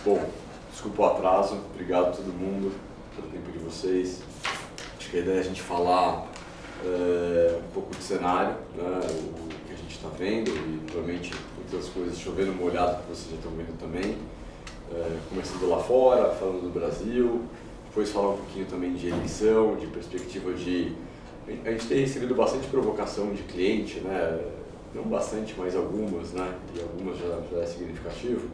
Bom, desculpa o atraso, obrigado a todo mundo pelo tempo de vocês. Acho que a ideia é a gente falar um pouco de cenário, né, o que a gente está vendo e provavelmente muitas coisas chovendo molhado que vocês já estão vendo também. Começando lá fora, falando do Brasil, depois falar um pouquinho também de eleição, de perspectiva de... A gente tem recebido bastante provocação de cliente, né? Não bastante, mas algumas, né? E algumas já é significativo.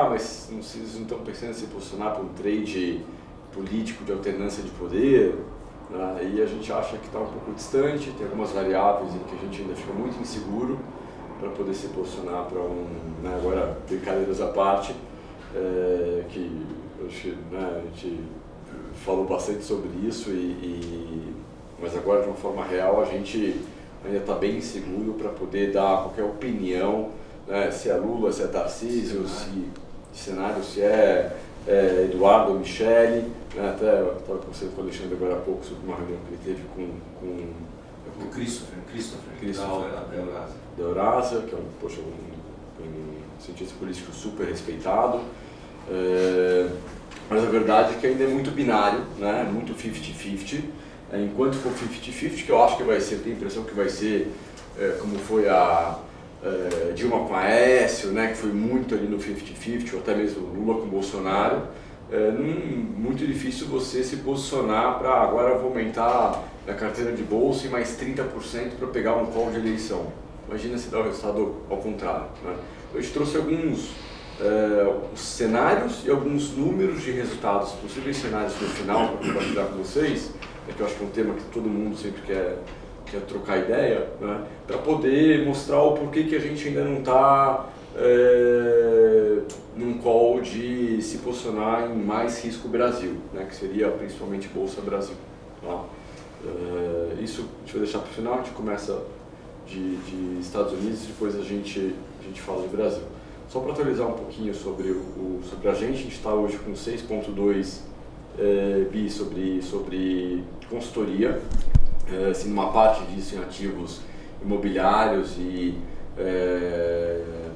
Mas vocês não estão pensando em se posicionar para um trade político de alternância de poder, né? E a gente acha que está um pouco distante, tem algumas variáveis em que a gente ainda fica muito inseguro para poder se posicionar para né? Agora, brincadeiras à parte, que acho que, né, a gente falou bastante sobre isso, mas agora de uma forma real a gente ainda está bem inseguro para poder dar qualquer opinião, né, se é Lula, se é Tarcísio, se cenário, se é Eduardo ou Michele, né, até eu estava conversando com o Alexandre agora há pouco sobre uma reunião que ele teve com o Christopher da Eurásia, que é um cientista político super respeitado, mas a verdade é que ainda é muito binário, né, muito 50-50. Enquanto for 50-50, que eu acho que vai ser, tenho a impressão que vai ser como foi a Dilma com Aécio, né, que foi muito ali no 50-50, ou até mesmo Lula com Bolsonaro, muito difícil você se posicionar para agora eu vou aumentar a carteira de bolsa e mais 30% para pegar um call de eleição. Imagina se dá o resultado ao contrário, né? Eu te trouxe alguns cenários e alguns números de resultados, possíveis cenários no final para compartilhar com vocês, que eu acho que é um tema que todo mundo sempre quer trocar ideia, né, para poder mostrar o porquê que a gente ainda não está num call de se posicionar em mais risco Brasil, né, que seria principalmente Bolsa Brasil. Tá? Isso a gente vai deixar para o final, a gente começa de Estados Unidos e depois a gente fala de Brasil. Só para atualizar um pouquinho sobre a gente está hoje com 6,2 bi sobre consultoria, assim, uma parte disso em ativos imobiliários e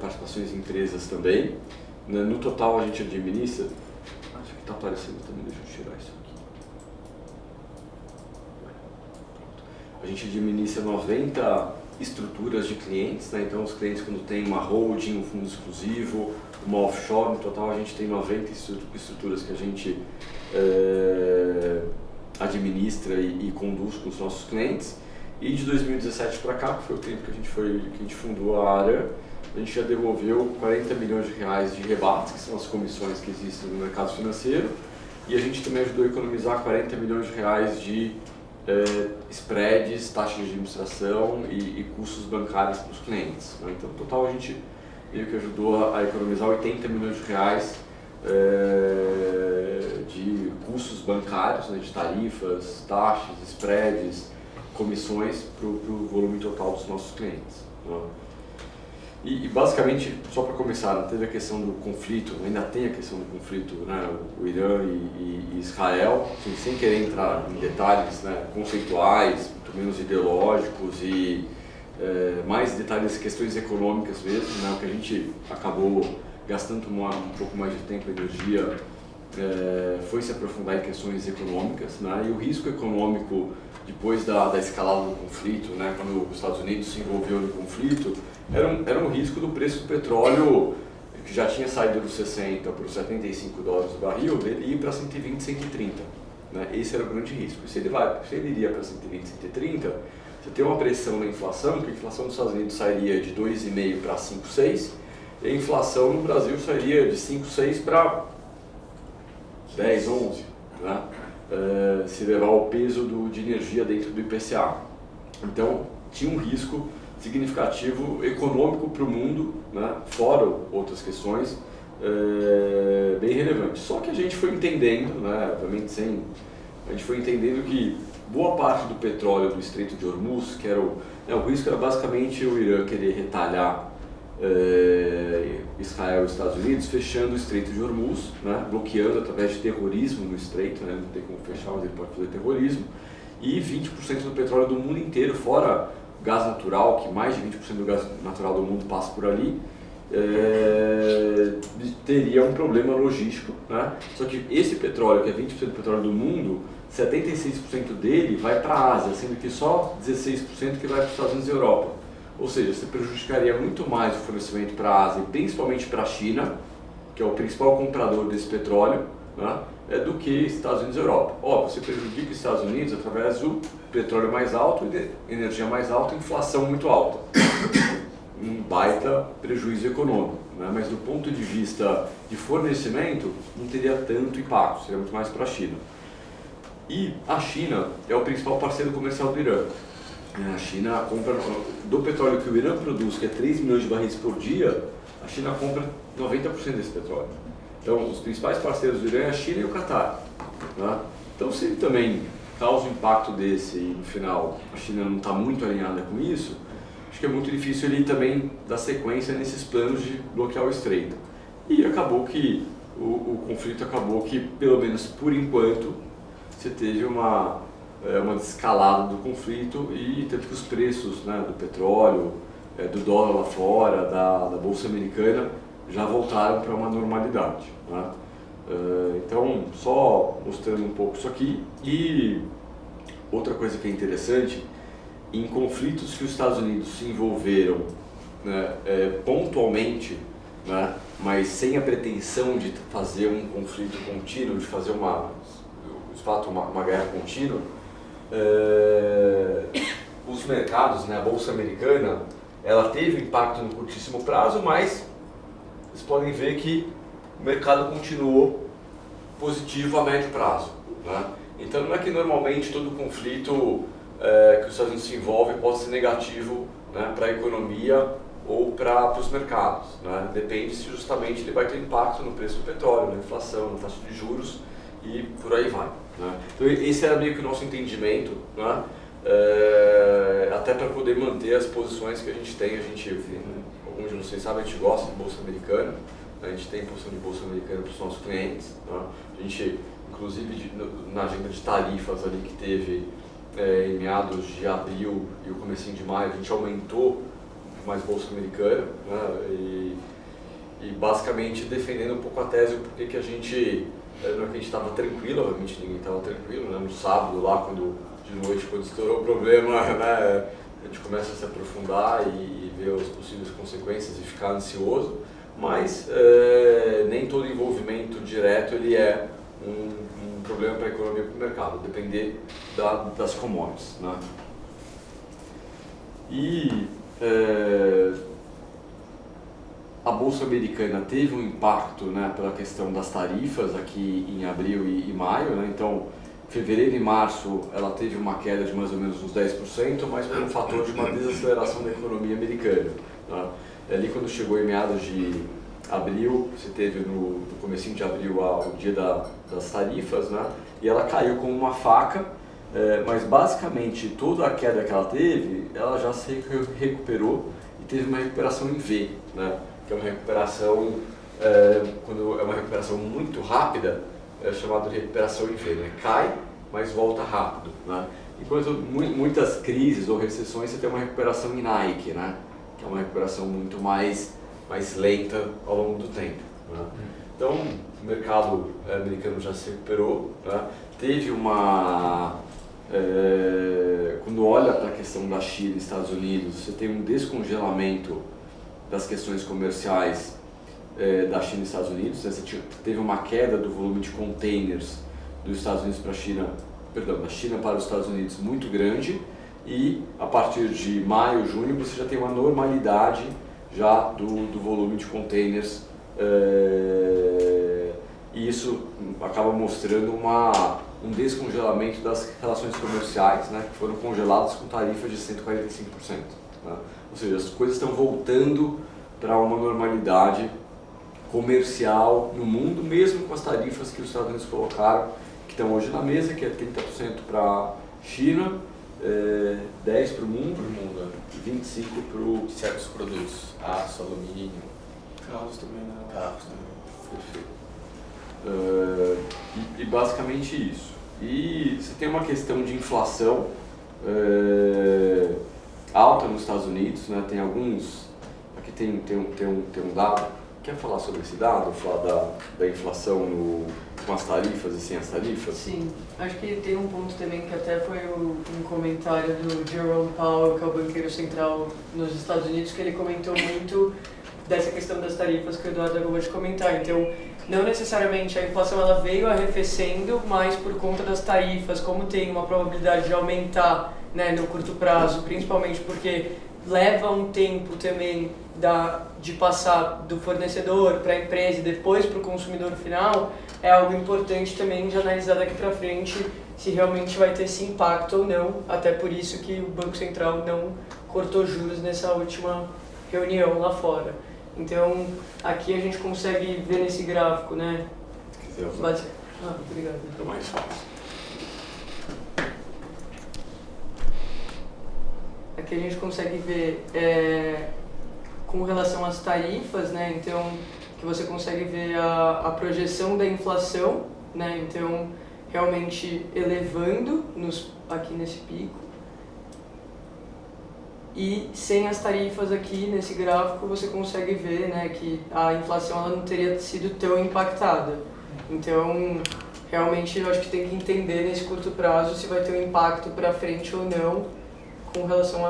participações em empresas também. No total a gente administra, acho que está aparecendo também, deixa eu tirar isso aqui. A gente administra 90 estruturas de clientes, né? Então os clientes quando tem uma holding, um fundo exclusivo, uma offshore, no total a gente tem 90 estruturas que a gente administra e conduz com os nossos clientes. E de 2017 para cá, que foi o tempo que a gente fundou a área, a gente já devolveu 40 milhões de reais de rebates, que são as comissões que existem no mercado financeiro, e a gente também ajudou a economizar 40 milhões de reais de spreads, taxas de administração e custos bancários para os clientes. Né? Então, no total, a gente meio que ajudou a economizar 80 milhões de reais de custos bancários, né, de tarifas, taxas, spreads, comissões para o volume total dos nossos clientes. Né? E basicamente, só para começar, teve a questão do conflito, ainda tem a questão do conflito, né, o Irã e Israel, assim, sem querer entrar em detalhes, né, conceituais, muito menos ideológicos e mais detalhes, questões econômicas mesmo, né, o que a gente acabou gastando um pouco mais de tempo e energia foi se aprofundar em questões econômicas, né, e o risco econômico depois da escalada do conflito, né, quando os Estados Unidos se envolveu no conflito, era um risco do preço do petróleo, que já tinha saído dos 60 para os 75 dólares o barril, dele ir para 120, 130. Né? Esse era o grande risco. Se ele iria para 120, 130, você tem uma pressão na inflação, que a inflação dos Estados Unidos sairia de 2,5 para 5,6, e a inflação no Brasil sairia de 5,6 para 10, 11. Né? Se levar o peso de energia dentro do IPCA. Então, tinha um risco significativo econômico para o mundo, né, fora outras questões bem relevantes. Só que a gente foi entendendo, né, obviamente a gente foi entendendo que boa parte do petróleo do Estreito de Hormuz, que era o risco era basicamente o Irã querer retalhar Israel e os Estados Unidos, fechando o Estreito de Hormuz, né, bloqueando através de terrorismo no Estreito, né, não tem como fechar, mas ele pode fazer terrorismo, e 20% do petróleo do mundo inteiro, fora gás natural, que mais de 20% do gás natural do mundo passa por ali, teria um problema logístico, né? Só que esse petróleo, que é 20% do petróleo do mundo, 76% dele vai para a Ásia, sendo que só 16% que vai para os Estados Unidos e Europa. Ou seja, você prejudicaria muito mais o fornecimento para a Ásia, e principalmente para a China, que é o principal comprador desse petróleo, né, do que Estados Unidos e Europa. Óbvio, você prejudica os Estados Unidos através do petróleo mais alto, energia mais alta e inflação muito alta. Um baita prejuízo econômico, né? Mas do ponto de vista de fornecimento, não teria tanto impacto, seria muito mais para a China. E a China é o principal parceiro comercial do Irã. A China compra, do petróleo que o Irã produz, que é 3 milhões de barris por dia, a China compra 90% desse petróleo. Então, os principais parceiros do Irã é a China e o Catar, né? Então, se ele também causa um impacto desse e no final a China não está muito alinhada com isso, acho que é muito difícil ele também dar sequência nesses planos de bloquear o estreito. E acabou que o conflito acabou que, pelo menos por enquanto, você teve uma desescalada do conflito e tanto que os preços, né, do petróleo, do dólar lá fora, da bolsa americana já voltaram para uma normalidade, né? Então, só mostrando um pouco isso aqui. E outra coisa que é interessante, em conflitos que os Estados Unidos se envolveram, né, pontualmente, né, mas sem a pretensão de fazer um conflito contínuo, de fazer uma guerra contínua, os mercados, né, a bolsa americana, ela teve impacto no curtíssimo prazo, mas vocês podem ver que o mercado continuou positivo a médio prazo, né? Então não é que normalmente todo conflito que os Estados Unidos se envolve pode ser negativo, né, para a economia ou para os mercados, né? Depende se justamente ele vai ter impacto no preço do petróleo, na inflação, na taxa de juros e por aí vai, né? Então esse era meio que o nosso entendimento, né? Até para poder manter as posições que a gente tem. Alguns de vocês sabem, a gente gosta de bolsa americana, né? A gente tem posição de bolsa americana para os nossos clientes, né? A gente, inclusive na agenda de tarifas ali que teve em meados de abril e o comecinho de maio, a gente aumentou mais bolsa americana, né? E basicamente defendendo um pouco a tese, porque que a gente, não é que a gente estava tranquilo, obviamente ninguém estava tranquilo, né? No sábado lá, de noite, quando estourou o problema, né, a gente começa a se aprofundar e ver as possíveis consequências e ficar ansioso, mas nem todo envolvimento direto ele é um problema para a economia e para o mercado, depender das commodities, né? E a bolsa americana teve um impacto, né, pela questão das tarifas aqui em abril e maio, né? Então, fevereiro e março ela teve uma queda de mais ou menos uns 10%, mas por um fator de uma desaceleração da economia americana, né? Ali quando chegou em meados de abril, você teve no comecinho de abril o dia das tarifas, né? E ela caiu como uma faca, mas basicamente toda a queda que ela teve, ela já se recuperou e teve uma recuperação em V, né? Que é uma recuperação, quando é uma recuperação muito rápida, é chamado de recuperação em V, né? Cai, mas volta rápido, né? Enquanto muitas crises ou recessões você tem uma recuperação em Nike, né? Que é uma recuperação muito mais lenta ao longo do tempo, né? Então, o mercado americano já se recuperou, né? Teve quando olha para a questão da China e Estados Unidos, você tem um descongelamento das questões comerciais da China e Estados Unidos, né? Você teve uma queda do volume de containers dos Estados Unidos para a China, da China para os Estados Unidos muito grande, e a partir de maio, junho, você já tem uma normalidade já do volume de containers, e isso acaba mostrando um descongelamento das relações comerciais, né, que foram congeladas com tarifas de 145%, né? Ou seja, as coisas estão voltando para uma normalidade comercial no mundo, mesmo com as tarifas que os Estados Unidos colocaram, que estão hoje na mesa, que é 30% para a China, 10% para o mundo, 25% para certos produtos, aço, alumínio, carros também, né? Carros também. Perfeito. E basicamente isso. E você tem uma questão de inflação alta nos Estados Unidos, né? Tem alguns, aqui tem um dado Quer falar sobre esse dado? Falar da inflação com as tarifas e sem as tarifas? Sim, acho que tem um ponto também que até foi um comentário do Jerome Powell, que é o banqueiro central nos Estados Unidos, que ele comentou muito dessa questão das tarifas que o Eduardo acabou de comentar. Então, não necessariamente a inflação ela veio arrefecendo, mas por conta das tarifas, como tem uma probabilidade de aumentar, né, no curto prazo, principalmente porque leva um tempo também de passar do fornecedor para a empresa e depois para o consumidor final, é algo importante também de analisar daqui para frente se realmente vai ter esse impacto ou não, até por isso que o Banco Central não cortou juros nessa última reunião lá fora. Então, aqui a gente consegue ver nesse gráfico, né? Se quiser usar. Obrigado. É mais fácil. Aqui a gente consegue ver com relação às tarifas, né? Então, que você consegue ver a projeção da inflação, né? Então, realmente elevando aqui nesse pico. E sem as tarifas aqui nesse gráfico você consegue ver, né, que a inflação ela não teria sido tão impactada. Então, realmente eu acho que tem que entender nesse curto prazo se vai ter um impacto para frente ou não com relação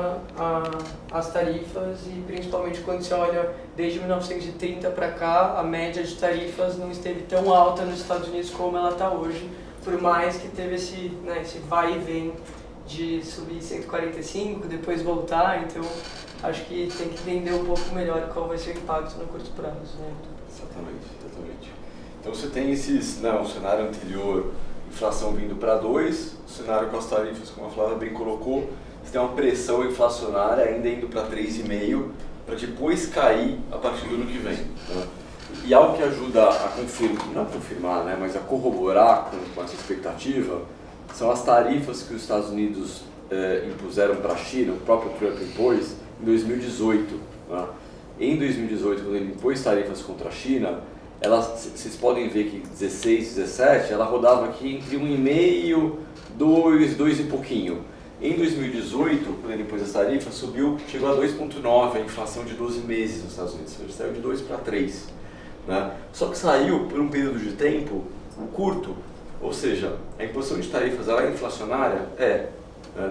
às tarifas e principalmente quando você olha desde 1930 para cá, a média de tarifas não esteve tão alta nos Estados Unidos como ela está hoje, por mais que teve esse vai e vem de subir 145, depois voltar, então acho que tem que entender um pouco melhor qual vai ser o impacto no curto prazo, né? Exatamente. Então você tem o cenário anterior, inflação vindo para 2, o cenário com as tarifas, como a Flávia bem colocou, você tem uma pressão inflacionária ainda indo para 3,5, para depois cair a partir do ano que vem. Né? E algo que ajuda a confirmar, né, mas a corroborar com essa expectativa, são as tarifas que os Estados Unidos impuseram para a China, o próprio Trump impôs, em 2018. Né? Em 2018, quando ele impôs tarifas contra a China, vocês podem ver que 16, 17, ela rodava aqui entre 1,5, 2 e pouquinho. Em 2018, quando ele impôs as tarifas, chegou a 2,9 a inflação de 12 meses nos Estados Unidos, ou seja, saiu de 2 para 3. Né? Só que saiu por um período de tempo curto. Ou seja, a imposição de tarifas ela é inflacionária?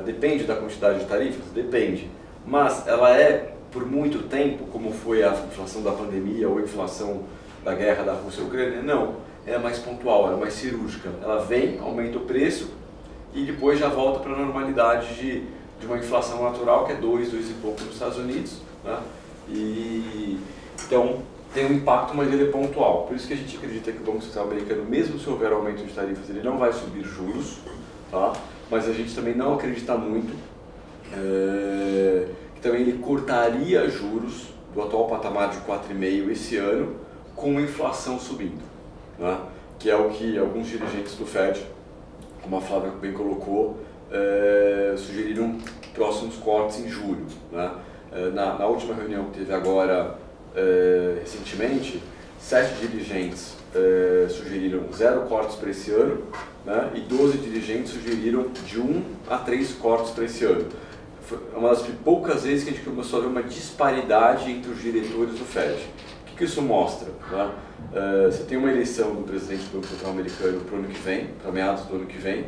Depende da quantidade de tarifas? Depende. Mas ela é, por muito tempo, como foi a inflação da pandemia ou a inflação da guerra da Rússia e Ucrânia? Não. Ela é mais pontual, ela é mais cirúrgica. Ela vem, aumenta o preço e depois já volta para a normalidade de uma inflação natural, que é 2 e pouco nos Estados Unidos. Né? Então, tem um impacto, mas ele é pontual. Por isso que a gente acredita que o Banco Central americano, mesmo se houver aumento de tarifas, ele não vai subir juros, tá? Mas a gente também não acredita muito que também ele cortaria juros do atual patamar de 4,5 esse ano, com a inflação subindo, né? Que é o que alguns dirigentes do Fed, como a Flávia bem colocou, sugeriram próximos cortes em julho. Né? Na última reunião que teve agora, recentemente, 7 dirigentes sugeriram 0 cortes para esse ano, né? E 12 dirigentes sugeriram de 1 a 3 cortes para esse ano. Foi uma das poucas vezes que a gente começou a ver uma disparidade entre os diretores do Fed. O que isso mostra? Né? Você tem uma eleição do presidente do Banco Central americano para o ano que vem, para meados do ano que vem,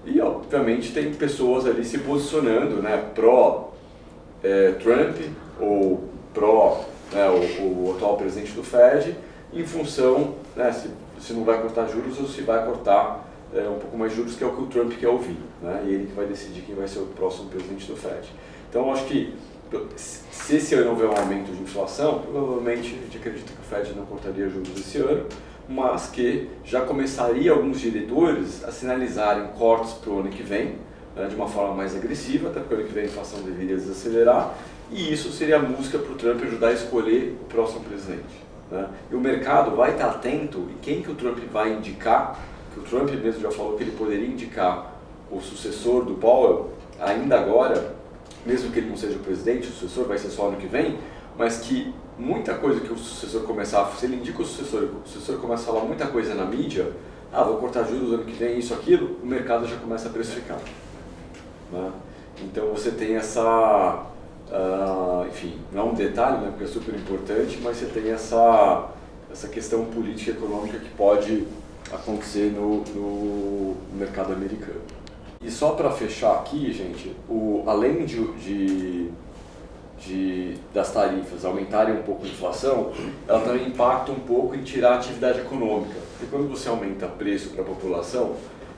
e obviamente tem pessoas ali se posicionando, né, pró-Trump ou pró, né, o atual presidente do Fed, em função, né, se não vai cortar juros ou se vai cortar um pouco mais juros, que é o que o Trump quer ouvir, né, e ele que vai decidir quem vai ser o próximo presidente do Fed. Então, eu acho que se esse ano houver um aumento de inflação, provavelmente a gente acredita que o Fed não cortaria juros esse ano, mas que já começaria alguns diretores a sinalizarem cortes para o ano que vem, né, de uma forma mais agressiva, até porque o ano que vem a inflação deveria desacelerar, e isso seria a música para o Trump ajudar a escolher o próximo presidente. Né? E o mercado vai estar atento em quem que o Trump vai indicar, que o Trump mesmo já falou que ele poderia indicar o sucessor do Powell, ainda agora, mesmo que ele não seja o presidente, o sucessor vai ser só ano que vem, mas que muita coisa que o sucessor começar, se ele indica o sucessor começa a falar muita coisa na mídia, vou cortar juros ano que vem, isso, aquilo, o mercado já começa a precificar. Né? Então você tem essa, enfim, não é um detalhe, né, porque é super importante, mas você tem essa essa questão política e econômica que pode acontecer no mercado americano. E só para fechar aqui, gente, além das tarifas aumentarem um pouco a inflação, ela também impacta um pouco em tirar a atividade econômica. Porque quando você aumenta preço para a população,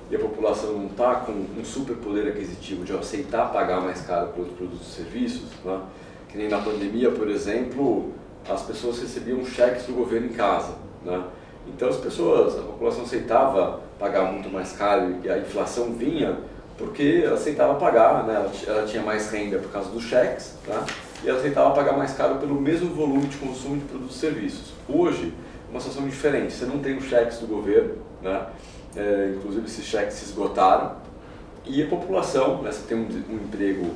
e a população não está com um super poder aquisitivo de aceitar pagar mais caro por outros produtos e serviços, né? Que nem na pandemia, por exemplo, as pessoas recebiam cheques do governo em casa, né? Então a população aceitava pagar muito mais caro e a inflação vinha porque ela aceitava pagar, né? Ela tinha mais renda por causa dos cheques, tá? E ela aceitava pagar mais caro pelo mesmo volume de consumo de produtos e serviços. Hoje, é uma situação diferente, você não tem os cheques do governo, né? Inclusive esses cheques se esgotaram, e a população, né, você tem um emprego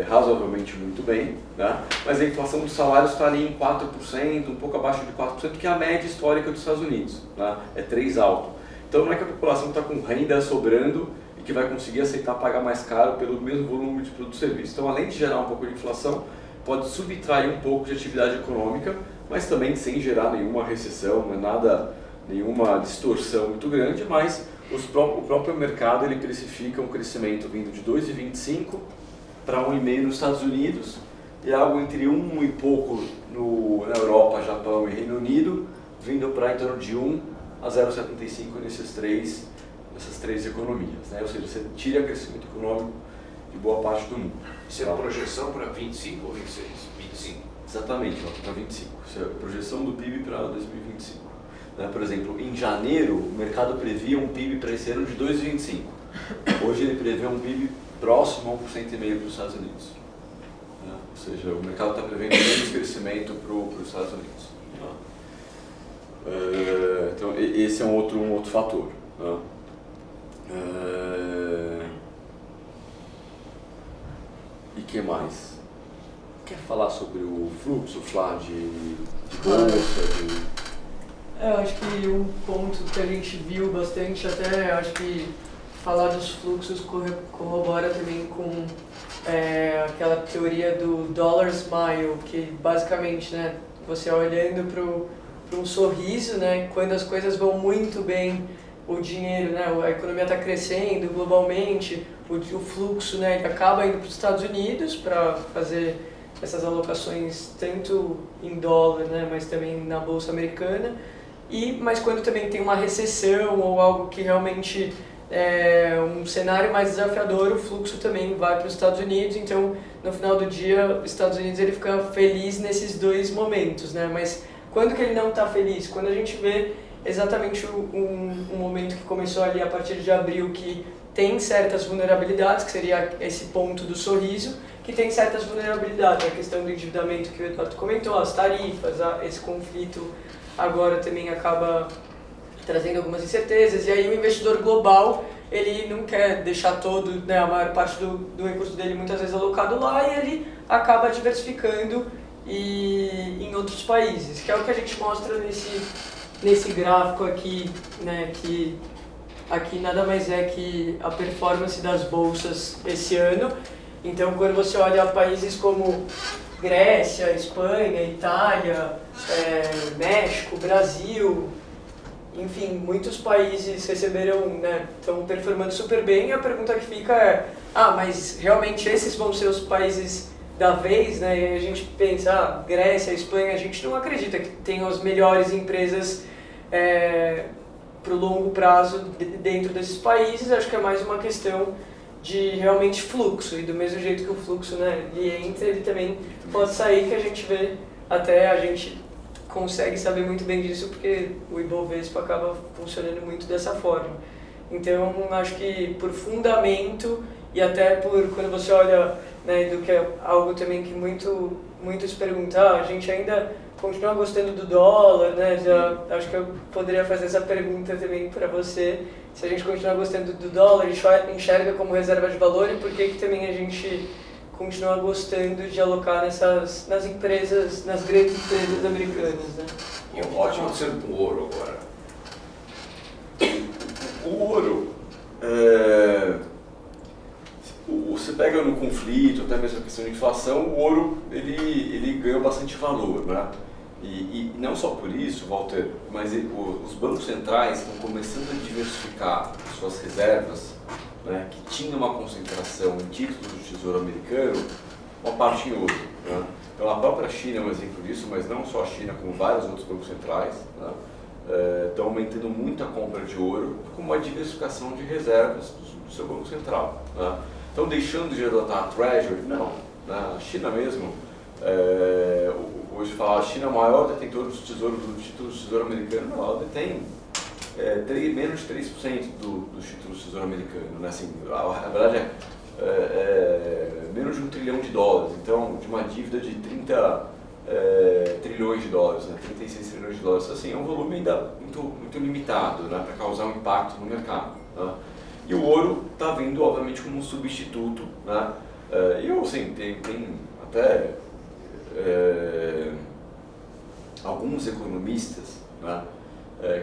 razoavelmente muito bem, né? Mas a inflação dos salários está ali em 4%, um pouco abaixo de 4%, que é a média histórica dos Estados Unidos, né? É 3 alto. Então não é que a população está com renda sobrando e que vai conseguir aceitar pagar mais caro pelo mesmo volume de produtos e serviços. Então, além de gerar um pouco de inflação, pode subtrair um pouco de atividade econômica, mas também sem gerar nenhuma recessão, não é nada, nenhuma distorção muito grande, mas o próprio mercado ele precifica um crescimento vindo de 2,25 para 1,5 nos Estados Unidos e algo entre 1 e pouco na Europa, Japão e Reino Unido, vindo para em torno de 1 a 0,75 nessas três economias, né? Ou seja, você tira crescimento econômico de boa parte do mundo. Isso é a projeção para 25 ou 26? 25. Exatamente, para 25. Isso é a projeção do PIB para 2025. Né? Por exemplo, em janeiro, o mercado previa um PIB para esse ano de 2,25. Hoje ele prevê um PIB próximo a 1,5% para os Estados Unidos. Né? Ou seja, o mercado está prevendo menos crescimento para os Estados Unidos. Né? Então, esse é um outro fator. Né? E que mais? Quer falar sobre o fluxo, Flá, de bolsa? Eu acho que um ponto que a gente viu bastante até, acho que falar dos fluxos corrobora também com aquela teoria do dollar smile, que basicamente, né, você olhando para um sorriso, né, quando as coisas vão muito bem, o dinheiro, né, a economia está crescendo globalmente, o fluxo, né, ele acaba indo para os Estados Unidos para fazer essas alocações tanto em dólar, né, mas também na bolsa americana. Mas quando também tem uma recessão ou algo que realmente é um cenário mais desafiador, o fluxo também vai para os Estados Unidos. Então, no final do dia, os Estados Unidos ele fica feliz nesses dois momentos, né? Mas quando que ele não está feliz? Quando a gente vê exatamente um momento que começou ali a partir de abril, que tem certas vulnerabilidades, que seria esse ponto do sorriso, que tem certas vulnerabilidades, a questão do endividamento que o Eduardo comentou, as tarifas, esse conflito agora também acaba trazendo algumas incertezas, e aí o investidor global, ele não quer deixar todo, né, a maior parte do recurso dele muitas vezes alocado lá, e ele acaba diversificando em outros países, que é o que a gente mostra nesse gráfico aqui, né, que aqui nada mais é que a performance das bolsas esse ano. Então, quando você olha países como Grécia, Espanha, Itália, México, Brasil, enfim, muitos países receberam, né, estão performando super bem, e a pergunta que fica é, mas realmente esses vão ser os países da vez, né? E a gente pensa, Grécia, Espanha, a gente não acredita que tenham as melhores empresas para o longo prazo dentro desses países. Acho que é mais uma questão de realmente fluxo, e do mesmo jeito que o fluxo, né, ele entra, ele também pode sair, que a gente vê, até a gente consegue saber muito bem disso, porque o Ibovespa acaba funcionando muito dessa forma. Então, acho que por fundamento, e até por quando você olha, né, do que é algo também que muitos perguntam, a gente ainda continua gostando do dólar, né? Já acho que eu poderia fazer essa pergunta também para você. Se a gente continuar gostando do dólar, enxerga como reserva de valor, e por que também a gente continua gostando de alocar nas empresas, nas grandes empresas americanas, né? E o que está acontecendo com o ouro agora? O ouro, você pega no conflito, até mesmo a questão de inflação, o ouro ele ganhou bastante valor, né? E não só por isso, Walter, mas os bancos centrais estão começando a diversificar suas reservas, né, que tinham uma concentração em títulos do Tesouro Americano, uma parte em ouro. Né? Então a própria China é um exemplo disso, mas não só a China, como vários outros bancos centrais, né, estão aumentando muito a compra de ouro como uma diversificação de reservas do seu banco central. Né? Então deixando de adotar a Treasury, não. Né? A China mesmo, hoje fala a China é o maior detentor dos títulos do Tesouro Americano, não, ela detém menos de 3% dos títulos do Tesouro Americano. Né? Assim, a verdade menos de $1 trilhão, então de uma dívida de 30 trilhões de dólares, né? 36 trilhões de dólares. Assim, é um volume ainda muito limitado, né? Para causar um impacto no mercado. Né? E o ouro está vindo, obviamente, como um substituto. Né? E assim, tem até alguns economistas, né,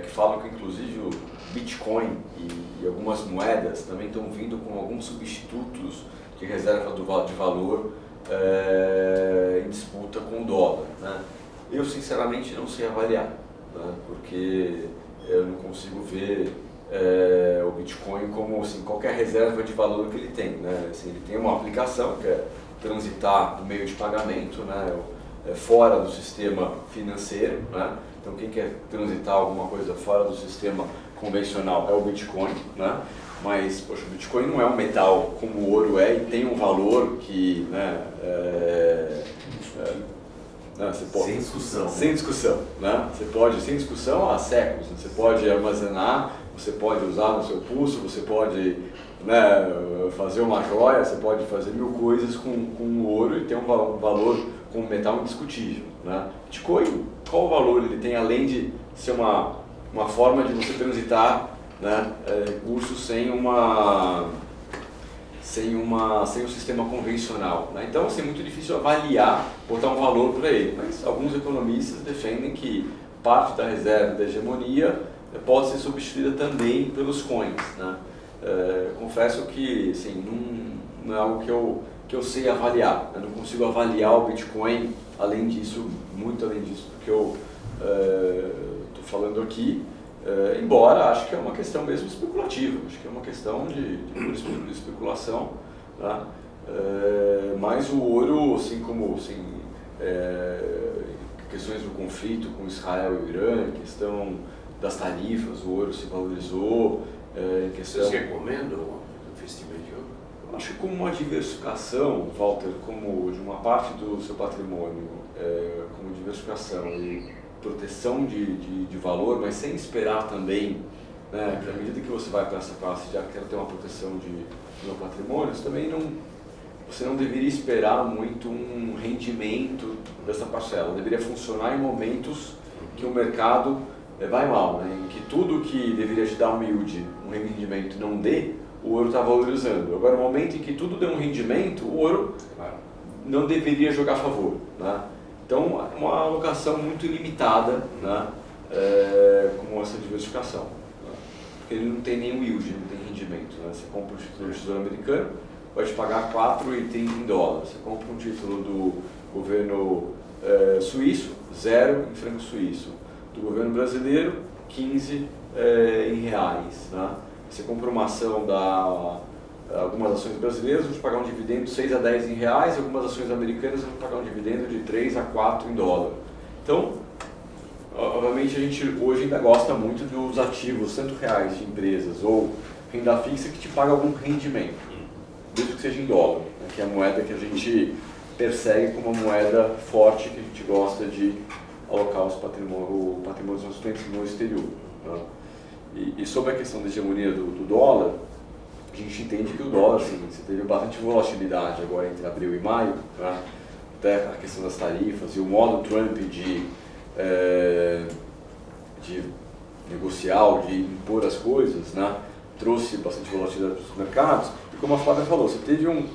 que falam que inclusive o Bitcoin e algumas moedas também estão vindo com alguns substitutos de reserva de valor em disputa com o dólar. Né? Eu sinceramente não sei avaliar, né, porque eu não consigo ver o Bitcoin como assim, qualquer reserva de valor que ele tem. Né? Assim, ele tem uma aplicação que é transitar no meio de pagamento, né, fora do sistema financeiro. Né? Então quem quer transitar alguma coisa fora do sistema convencional é o Bitcoin. Né? Mas poxa, o Bitcoin não é um metal como o ouro e tem um valor que... Né, você pode, sem discussão. Sem discussão. Né? Você pode, sem discussão, há séculos. Você pode armazenar, você pode usar no seu pulso, você pode, né, fazer uma joia, você pode fazer mil coisas com o ouro e tem um valor com um metal indiscutível. Né? Bitcoin, qual o valor ele tem além de ser uma forma de você transitar, né, recursos sem um sistema convencional. Né? Então, assim, é muito difícil avaliar, botar um valor para ele. Mas alguns economistas defendem que parte da reserva da hegemonia pode ser substituída também pelos coins. Né? Confesso que assim, não é algo que eu sei avaliar. Eu não consigo avaliar o Bitcoin além disso, muito além disso, porque eu estou falando aqui. Embora acho que é uma questão mesmo especulativa, acho que é uma questão de especulação, tá? Mas o ouro, assim como assim, questões do conflito com Israel e Irã, questão das tarifas, o ouro se valorizou, questão... Vocês recomendam o investimento de ouro? Eu acho que como uma diversificação, Walter, como de uma parte do seu patrimônio, como diversificação e proteção de valor, mas sem esperar também, né, que à medida que você vai para essa classe, já quero ter uma proteção do meu patrimônio, você não deveria esperar muito um rendimento dessa parcela. Deveria funcionar em momentos que o mercado vai mal, né, em que tudo que deveria te dar um yield, um rendimento não dê, o ouro está valorizando. Agora, no momento em que tudo dê um rendimento, o ouro não deveria jogar a favor. Né? Então, é uma alocação muito limitada, né, como essa diversificação. Né? Porque ele não tem nenhum yield, não tem rendimento. Né? Você compra um título do Tesouro Americano, vai te pagar 4,30 em dólares. Você compra um título do governo suíço, 0 em franco suíço. Do governo brasileiro, 15 em reais. Né? Você compra uma ação algumas ações brasileiras vão te pagar um dividendo de 6 a 10 em reais, e algumas ações americanas vão te pagar um dividendo de 3 a 4 em dólar. Então, obviamente a gente hoje ainda gosta muito dos ativos, tanto reais de empresas ou renda fixa, que te paga algum rendimento, mesmo que seja em dólar, né, que é a moeda que a gente persegue como uma moeda forte que a gente gosta de alocar o patrimônio dos nossos clientes no exterior. Né? E sobre a questão da hegemonia do dólar, a gente entende que o dólar, assim, você teve bastante volatilidade agora entre abril e maio, né? Até a questão das tarifas e o modo Trump de negociar, de impor as coisas, né? Trouxe bastante volatilidade para os mercados. E como a Flávia falou, você teve um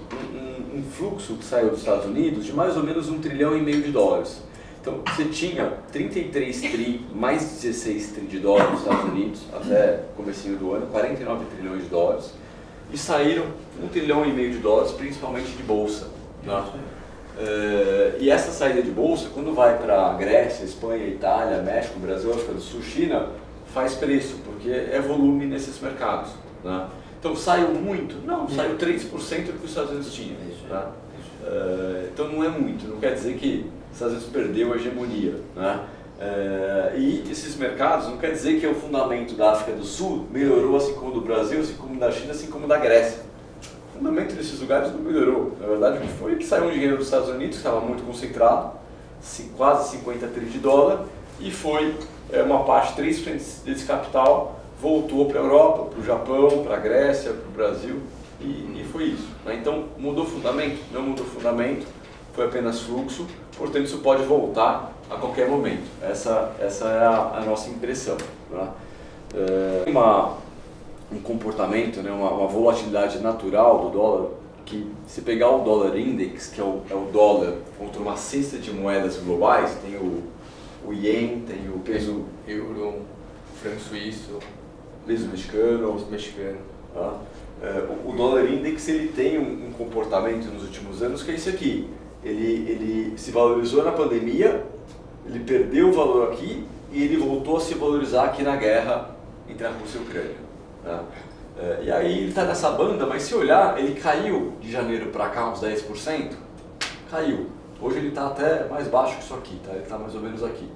fluxo que saiu dos Estados Unidos de mais ou menos $1,5 trilhão de dólares. Então, você tinha 33 tri, mais 16 tri de dólares nos Estados Unidos, até o comecinho do ano, 49 trilhões de dólares. E saíram $1,5 trilhão de dólares, principalmente de bolsa. Né? E essa saída de bolsa, quando vai para Grécia, Espanha, Itália, México, Brasil, África do Sul, China, faz preço, porque é volume nesses mercados. Né? Então saiu muito? Não, saiu 3% do que os Estados Unidos tinham. Né? Então não é muito, não quer dizer que os Estados Unidos perdeu a hegemonia. Né? E esses mercados não quer dizer que o fundamento da África do Sul melhorou assim como do Brasil, assim como da China, assim como da Grécia. O fundamento desses lugares não melhorou. Na verdade, o que foi que saiu um dinheiro dos Estados Unidos, que estava muito concentrado, quase 50 trilhões de dólar, e foi uma parte, 3% desse capital, voltou para a Europa, para o Japão, para a Grécia, para o Brasil, e foi isso. Né? Então, mudou o fundamento? Não mudou o fundamento, foi apenas fluxo, portanto, isso pode voltar a qualquer momento. Essa é a nossa impressão. Né? Um comportamento, né, uma volatilidade natural do dólar, que se pegar o dólar index, que é o dólar contra uma cesta de moedas globais, tem o ien, tem o peso Euro, franco suíço, peso mexicano. Tá? O dólar index ele tem um comportamento nos últimos anos que é isso aqui. Ele se valorizou na pandemia, ele perdeu o valor aqui e ele voltou a se valorizar aqui na guerra entre a Rússia e a Ucrânia. Né? E aí ele está nessa banda, mas se olhar, ele caiu de janeiro para cá uns 10%, caiu. Hoje ele está até mais baixo que isso aqui, tá? Ele está mais ou menos aqui.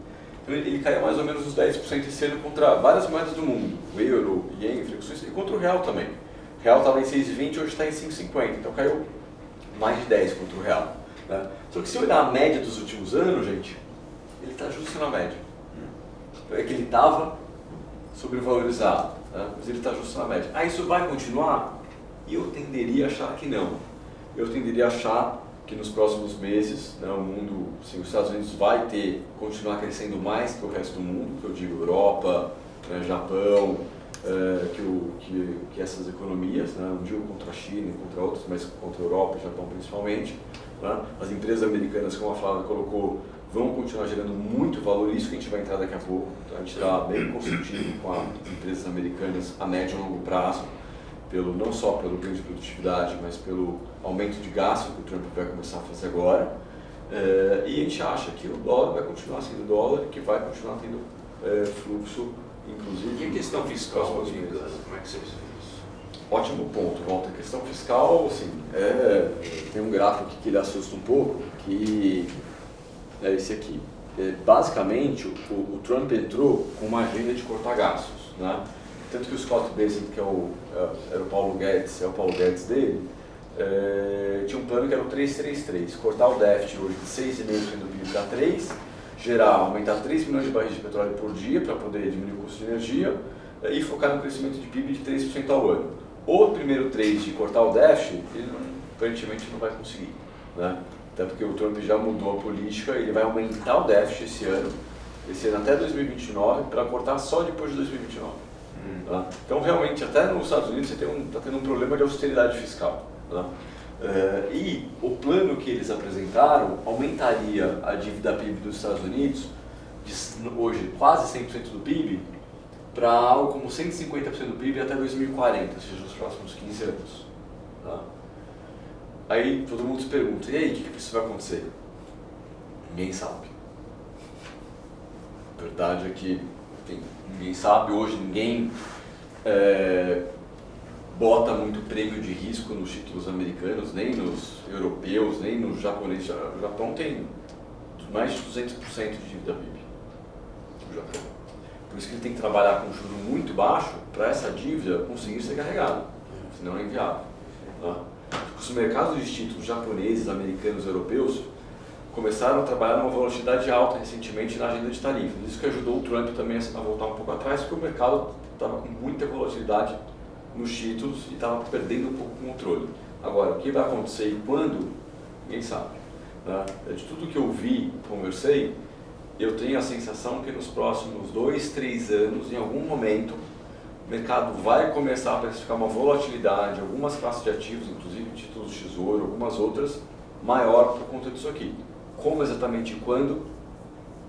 Então ele caiu mais ou menos uns 10% esse ano contra várias moedas do mundo, o euro, o ien, o franco suíço, e contra o real também. O real estava em 6,20, hoje está em 5,50, então caiu mais de 10 contra o real. Né? Só que se olhar a média dos últimos anos, gente, ele está justo na média. É que ele estava sobrevalorizado, né? Mas ele está justo na média. Isso vai continuar? E eu tenderia a achar que não. Eu tenderia a achar que nos próximos meses, né, o mundo, assim, os Estados Unidos vai continuar crescendo mais que o resto do mundo, que eu digo Europa, né, Japão, que essas economias, né, não digo contra a China e contra outros, mas contra a Europa e Japão principalmente. Né? As empresas americanas, como a Flávia colocou, vão continuar gerando muito valor, isso que a gente vai entrar daqui a pouco. Então, a gente está bem construtivo com as empresas americanas a médio e longo prazo, não só pelo ganho de produtividade, mas pelo aumento de gasto que o Trump vai começar a fazer agora. E a gente acha que o dólar vai continuar sendo dólar e que vai continuar tendo fluxo, inclusive... E a questão fiscal, como é que você vê isso? Ótimo ponto, Walter. A questão fiscal, assim, tem um gráfico aqui que ele assusta um pouco, que é esse aqui. Basicamente, o Trump entrou com uma agenda de cortar gastos, né? Tanto que o Scott Bessent, que era o Paulo Guedes, é o Paulo Guedes dele, tinha um plano que era o 333, cortar o déficit hoje de 6,5% do PIB para 3%, aumentar 3 milhões de barris de petróleo por dia para poder diminuir o custo de energia e focar no crescimento de PIB de 3% ao ano. O primeiro 3 de cortar o déficit, ele aparentemente não vai conseguir, né? Até porque o Trump já mudou a política, ele vai aumentar o déficit esse ano até 2029, para cortar só depois de 2029. Tá? Então, realmente, até nos Estados Unidos você está tendo um problema de austeridade fiscal. Tá? E o plano que eles apresentaram aumentaria a dívida PIB dos Estados Unidos, de hoje quase 100% do PIB, para algo como 150% do PIB até 2040, ou seja, nos próximos 15 anos. Tá? Aí todo mundo se pergunta, e aí, o que isso vai acontecer? Ninguém sabe. A verdade é que ninguém sabe, hoje ninguém bota muito prêmio de risco nos títulos americanos, nem nos europeus, nem nos japoneses. O Japão tem mais de 200% de dívida PIB. O Japão. Por isso que ele tem que trabalhar com um juro muito baixo para essa dívida conseguir ser carregada, senão é inviável. Tá? Os mercados de títulos japoneses, americanos, europeus começaram a trabalhar numa volatilidade alta recentemente na agenda de tarifas. Isso que ajudou o Trump também a voltar um pouco atrás, porque o mercado estava com muita volatilidade nos títulos e estava perdendo um pouco o controle. Agora, o que vai acontecer e quando, ninguém sabe. Né? De tudo que eu vi, conversei, eu tenho a sensação que nos próximos 2, 3 anos, em algum momento, o mercado vai começar a precificar uma volatilidade, algumas classes de ativos, inclusive títulos de tesouro, algumas outras, maior por conta disso aqui. Como exatamente e quando,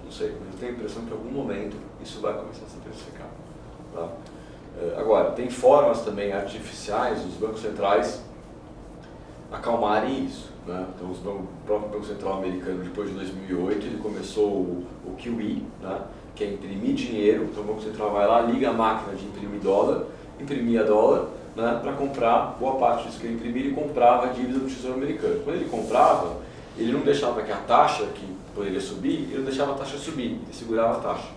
não sei, mas eu tenho a impressão que em algum momento isso vai começar a se precificar. Tá? Agora, tem formas também artificiais dos bancos centrais acalmarem isso, né? Então o próprio Banco Central americano, depois de 2008, ele começou o QE, né? Que é imprimir dinheiro. Então o Banco Central vai lá, liga a máquina de imprimir dólar, imprimia dólar, né? Para comprar boa parte disso que ele imprimia, e comprava a dívida do Tesouro Americano. Quando ele comprava, ele não deixava que a taxa, que poderia subir, ele não deixava a taxa subir, ele segurava a taxa,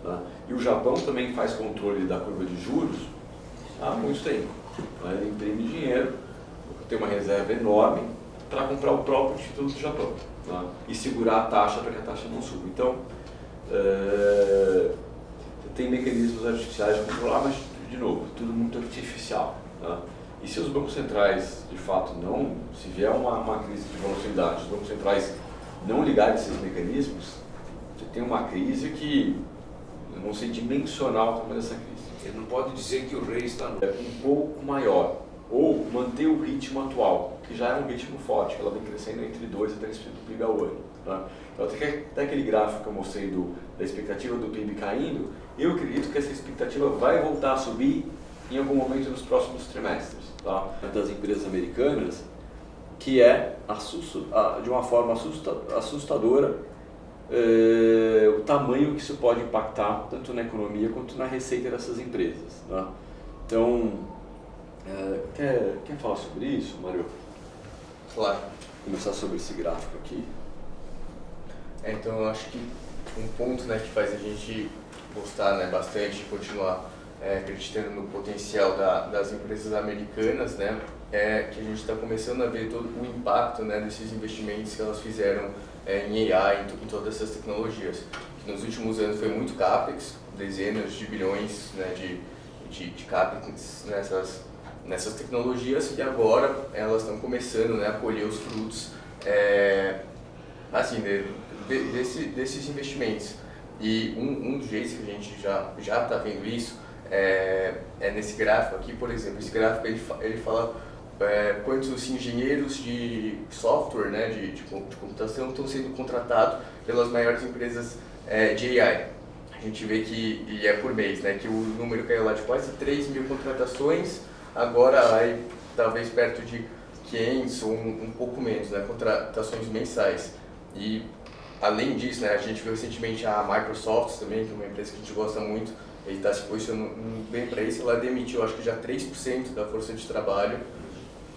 né? E o Japão também faz controle da curva de juros há muito tempo, né? Ele imprime dinheiro, tem uma reserva enorme para comprar o próprio título do Japão, né? E segurar a taxa para que a taxa não suba. Então, tem mecanismos artificiais de controlar, mas, de novo, tudo muito artificial, né? E se os bancos centrais, de fato, não, se vier uma crise de volatilidade, os bancos centrais não ligarem esses mecanismos, você tem uma crise que, eu não sei dimensionar o tamanho dessa crise. Ele não pode dizer que o rei está no... É um pouco maior, ou manter o ritmo atual, que já é um ritmo forte, que ela vem crescendo entre 2 a 3% do PIB ao ano, tá? Então, até aquele gráfico que eu mostrei da expectativa do PIB caindo, eu acredito que essa expectativa vai voltar a subir em algum momento nos próximos trimestres, tá? Das empresas americanas, que é de uma forma assustadora o tamanho que isso pode impactar tanto na economia quanto na receita dessas empresas, tá? Então, quer falar sobre isso, Mário? Claro. Começar sobre esse gráfico aqui. Então eu acho que um ponto, né, que faz a gente gostar, né, bastante e continuar acreditando no potencial das empresas americanas, né, é que a gente está começando a ver todo o impacto, né, desses investimentos que elas fizeram em AI, em todas essas tecnologias. Que nos últimos anos foi muito CAPEX, dezenas de bilhões, né, de CAPEX nessas tecnologias, e agora elas estão começando, né, a colher os frutos assim, desses investimentos. E um dos jeitos que a gente já está vendo isso é nesse gráfico aqui, por exemplo. Esse gráfico ele fala quantos engenheiros de software, né, de computação estão sendo contratados pelas maiores empresas de AI. A gente vê que, e é por mês, né, que o número caiu lá de quase 3 mil contratações, agora vai talvez perto de 500 ou um pouco menos, né, contratações mensais. E além disso, né, a gente viu recentemente a Microsoft também, que é uma empresa que a gente gosta muito, e está se posicionando bem para isso. Ela demitiu, acho que já 3% da força de trabalho,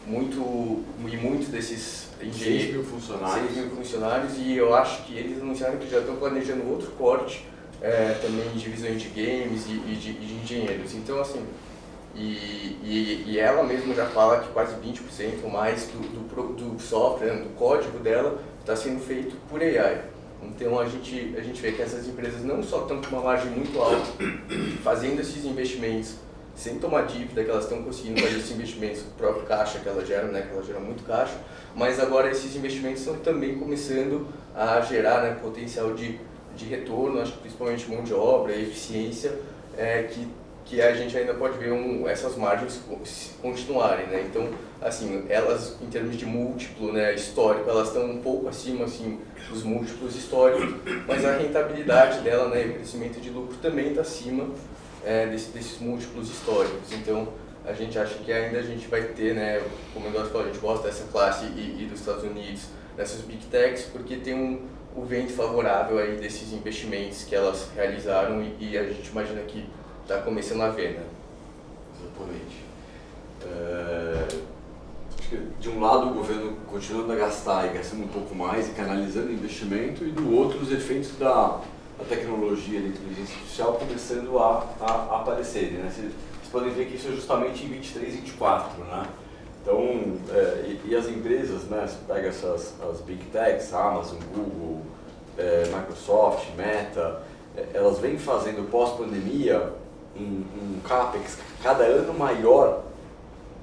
muito desses engenheiros, 6 mil funcionários. 6 mil funcionários, e eu acho que eles anunciaram que já estão planejando outro corte também em divisões de games e de engenheiros. Então, assim, e ela mesma já fala que quase 20% ou mais do software, do código dela, está sendo feito por AI. Então a gente vê que essas empresas não só estão com uma margem muito alta, fazendo esses investimentos sem tomar dívida, que elas estão conseguindo fazer esses investimentos com o próprio caixa que ela gera, né, que ela gera muito caixa, mas agora esses investimentos estão também começando a gerar, né, potencial de retorno, acho que principalmente mão de obra e eficiência, que a gente ainda pode ver essas margens continuarem, né? Então, assim, elas em termos de múltiplo, né, histórico, elas estão um pouco acima, assim, dos múltiplos históricos, mas a rentabilidade dela, né, e o crescimento de lucro também está acima desses múltiplos históricos. Então, a gente acha que ainda a gente vai ter, né, como o Eduardo falou, a gente gosta dessa classe e dos Estados Unidos, dessas Big Techs, porque tem o vento favorável aí desses investimentos que elas realizaram e a gente imagina que está começando a ver, né? Exatamente. Acho que de um lado o governo continuando a gastar e gastando um pouco mais e canalizando investimento, e do outro os efeitos da tecnologia, da inteligência artificial começando a aparecerem, né? Vocês podem ver que isso é justamente em 23 e 24, né? Então, e as empresas, né? Você pega as Big Techs, Amazon, Google, Microsoft, Meta, elas vêm fazendo pós-pandemia um CAPEX cada ano maior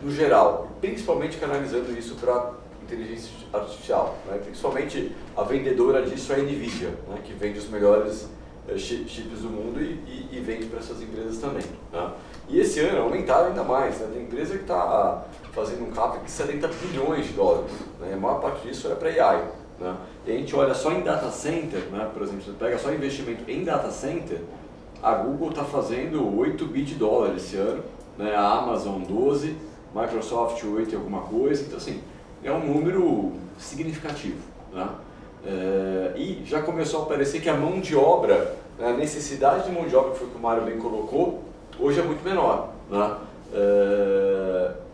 no geral, principalmente canalizando isso para inteligência artificial, né? Principalmente a vendedora disso é a NVIDIA, né? Que vende os melhores chips do mundo e vende para essas empresas também, né? E esse ano aumentaram ainda mais, né? Tem empresa que está fazendo um CAPEX de 70 bilhões de dólares, né? A maior parte disso é para AI, né? E a gente olha só em data center, né? Por exemplo, você pega só investimento em data center, a Google está fazendo 8 bi de dólares esse ano, né? A Amazon 12, Microsoft 8 e alguma coisa. Então, assim, é um número significativo, né? E já começou a aparecer que a mão de obra, a necessidade de mão de obra, que foi o que o Mário bem colocou, hoje é muito menor, né?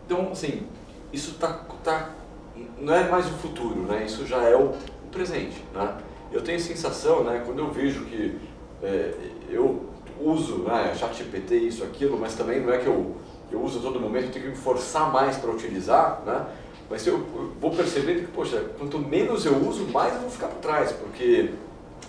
Então, assim, isso não é mais o futuro, né? Isso já é o presente, né? Eu tenho a sensação, né, quando eu vejo que eu uso, né, ChatGPT, isso, aquilo, mas também não é que eu uso a todo momento, eu tenho que me forçar mais para utilizar, né? Mas eu vou percebendo que, poxa, quanto menos eu uso, mais eu vou ficar para trás, porque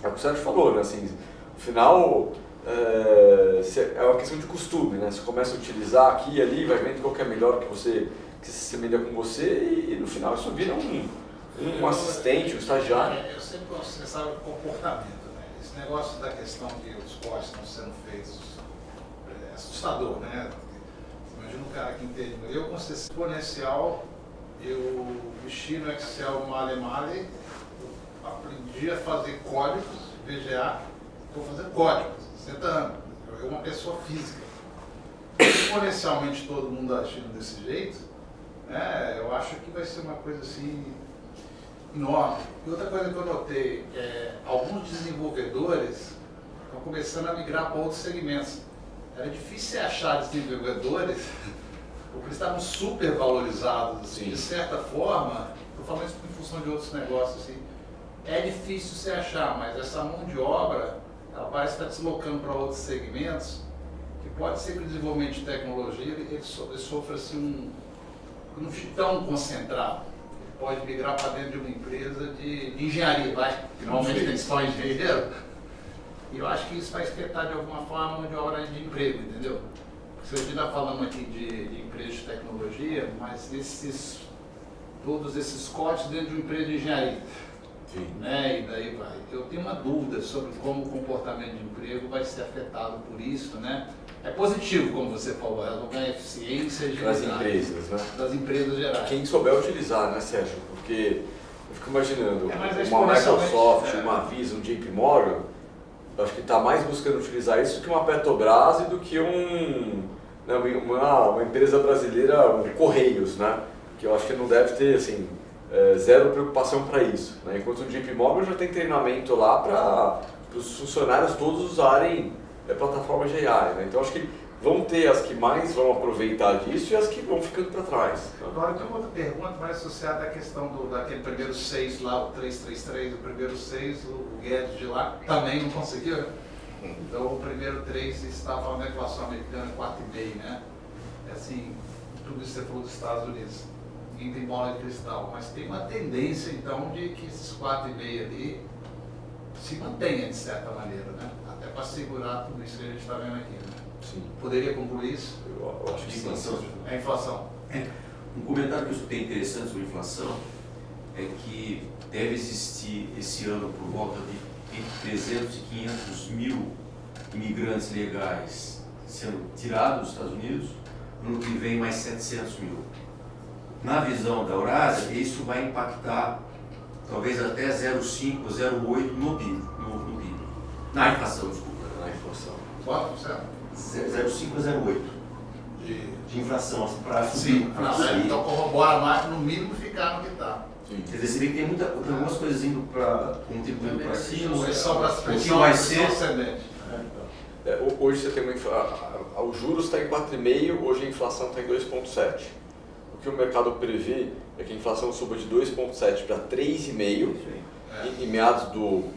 é o que o Sérgio falou, né? Assim, no final, é uma questão de costume, né? Você começa a utilizar aqui e ali, vai vendo qual que é melhor que se assemelha com você e no final isso vira um assistente, um estagiário. Eu sempre gosto desse comportamento, né? Esse negócio da questão que os cortes estão sendo feitos é assustador, né? Imagina um cara que entende. Eu, com esse exponencial, eu mexi no Excel male, aprendi a fazer códigos, VGA, estou fazendo códigos, 60 anos. Eu uma pessoa física. Exponencialmente todo mundo agindo desse jeito, né? Eu acho que vai ser uma coisa assim enorme. E outra coisa que eu notei é alguns desenvolvedores estão começando a migrar para outros segmentos. Era difícil achar desenvolvedores porque eles estavam super valorizados, assim, de certa forma. Estou falando isso em função de outros negócios, assim. É difícil você achar, mas essa mão de obra, ela parece estar deslocando para outros segmentos, que pode ser que o desenvolvimento de tecnologia ele sofra assim, não fique tão concentrado. Ele pode migrar para dentro de uma empresa de engenharia, que normalmente tem só engenheiro. E eu acho que isso vai afetar de alguma forma a mão de obra de emprego, entendeu? Porque a gente está falando aqui de empresa de tecnologia, mas todos esses cortes dentro de uma empresa de engenharia. Sim. Né? E daí vai. Eu tenho uma dúvida sobre como o comportamento de emprego vai ser afetado por isso, né? É positivo, como você falou, elas vão ganhar eficiência das empresas, né? Das empresas gerais. Quem souber utilizar, né, Sérgio? Porque eu fico imaginando uma exponencialmente, Microsoft, uma Visa, um JP Morgan, eu acho que está mais buscando utilizar isso do que uma Petrobras e do que uma empresa brasileira, um Correios, né? Que eu acho que não deve ter, assim, zero preocupação para isso, né? Enquanto o JP Morgan já tem treinamento lá para os funcionários todos usarem plataformas de AI, né? Então acho que vão ter as que mais vão aproveitar disso e as que vão ficando para trás. Agora tem uma outra pergunta mais associada à questão daquele primeiro 6 lá, o 333, o primeiro 6, o Guedes de lá também não conseguiu. Então o primeiro 3 estava falando da inflação americana 4,5, né? Assim, tudo isso você falou dos Estados Unidos. Ninguém tem bola de cristal, mas tem uma tendência então de que esses 4,5 ali se mantenha de certa maneira, né? Até para segurar tudo isso que a gente está vendo aqui, né? Sim. Poderia concluir isso? Eu acho que sim. Inflação. É a inflação. Um comentário que eu escutei interessante sobre inflação é que deve existir esse ano por volta de entre 300 e 500 mil imigrantes legais sendo tirados dos Estados Unidos, no ano que vem mais 700 mil. Na visão da Eurásia, isso vai impactar talvez até 0,5, 0,8 no PIB, na inflação, desculpa. Na inflação. 4%? 0,5 a 0,8 de inflação, assim, para Sim, então corrobora mais, no mínimo ficar no que está. Quer dizer, você vê que tem algumas coisas indo para contribuindo para cima, O que vai ser. Hoje você tem os juros está em 4,5, hoje a inflação está em 2,7. O que o mercado prevê é que a inflação suba de 2,7 para 3,5 em meados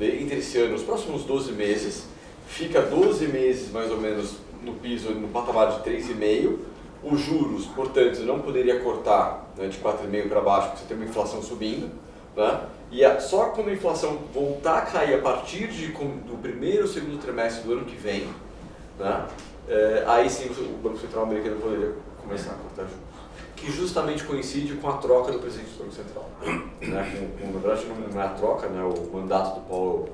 entre esse ano, nos próximos 12 meses, fica 12 meses mais ou menos no piso, no patamar de 3,5. Os juros, portanto, não poderia cortar, né, de 4,5 para baixo, porque você tem uma inflação subindo, né? E só quando a inflação voltar a cair a partir do primeiro ou segundo trimestre do ano que vem, né, aí sim o Banco Central americano poderia começar a cortar juros. Que justamente coincide com a troca do presidente do Banco Central. Né? Na verdade, não é a troca, né? O mandato do Powell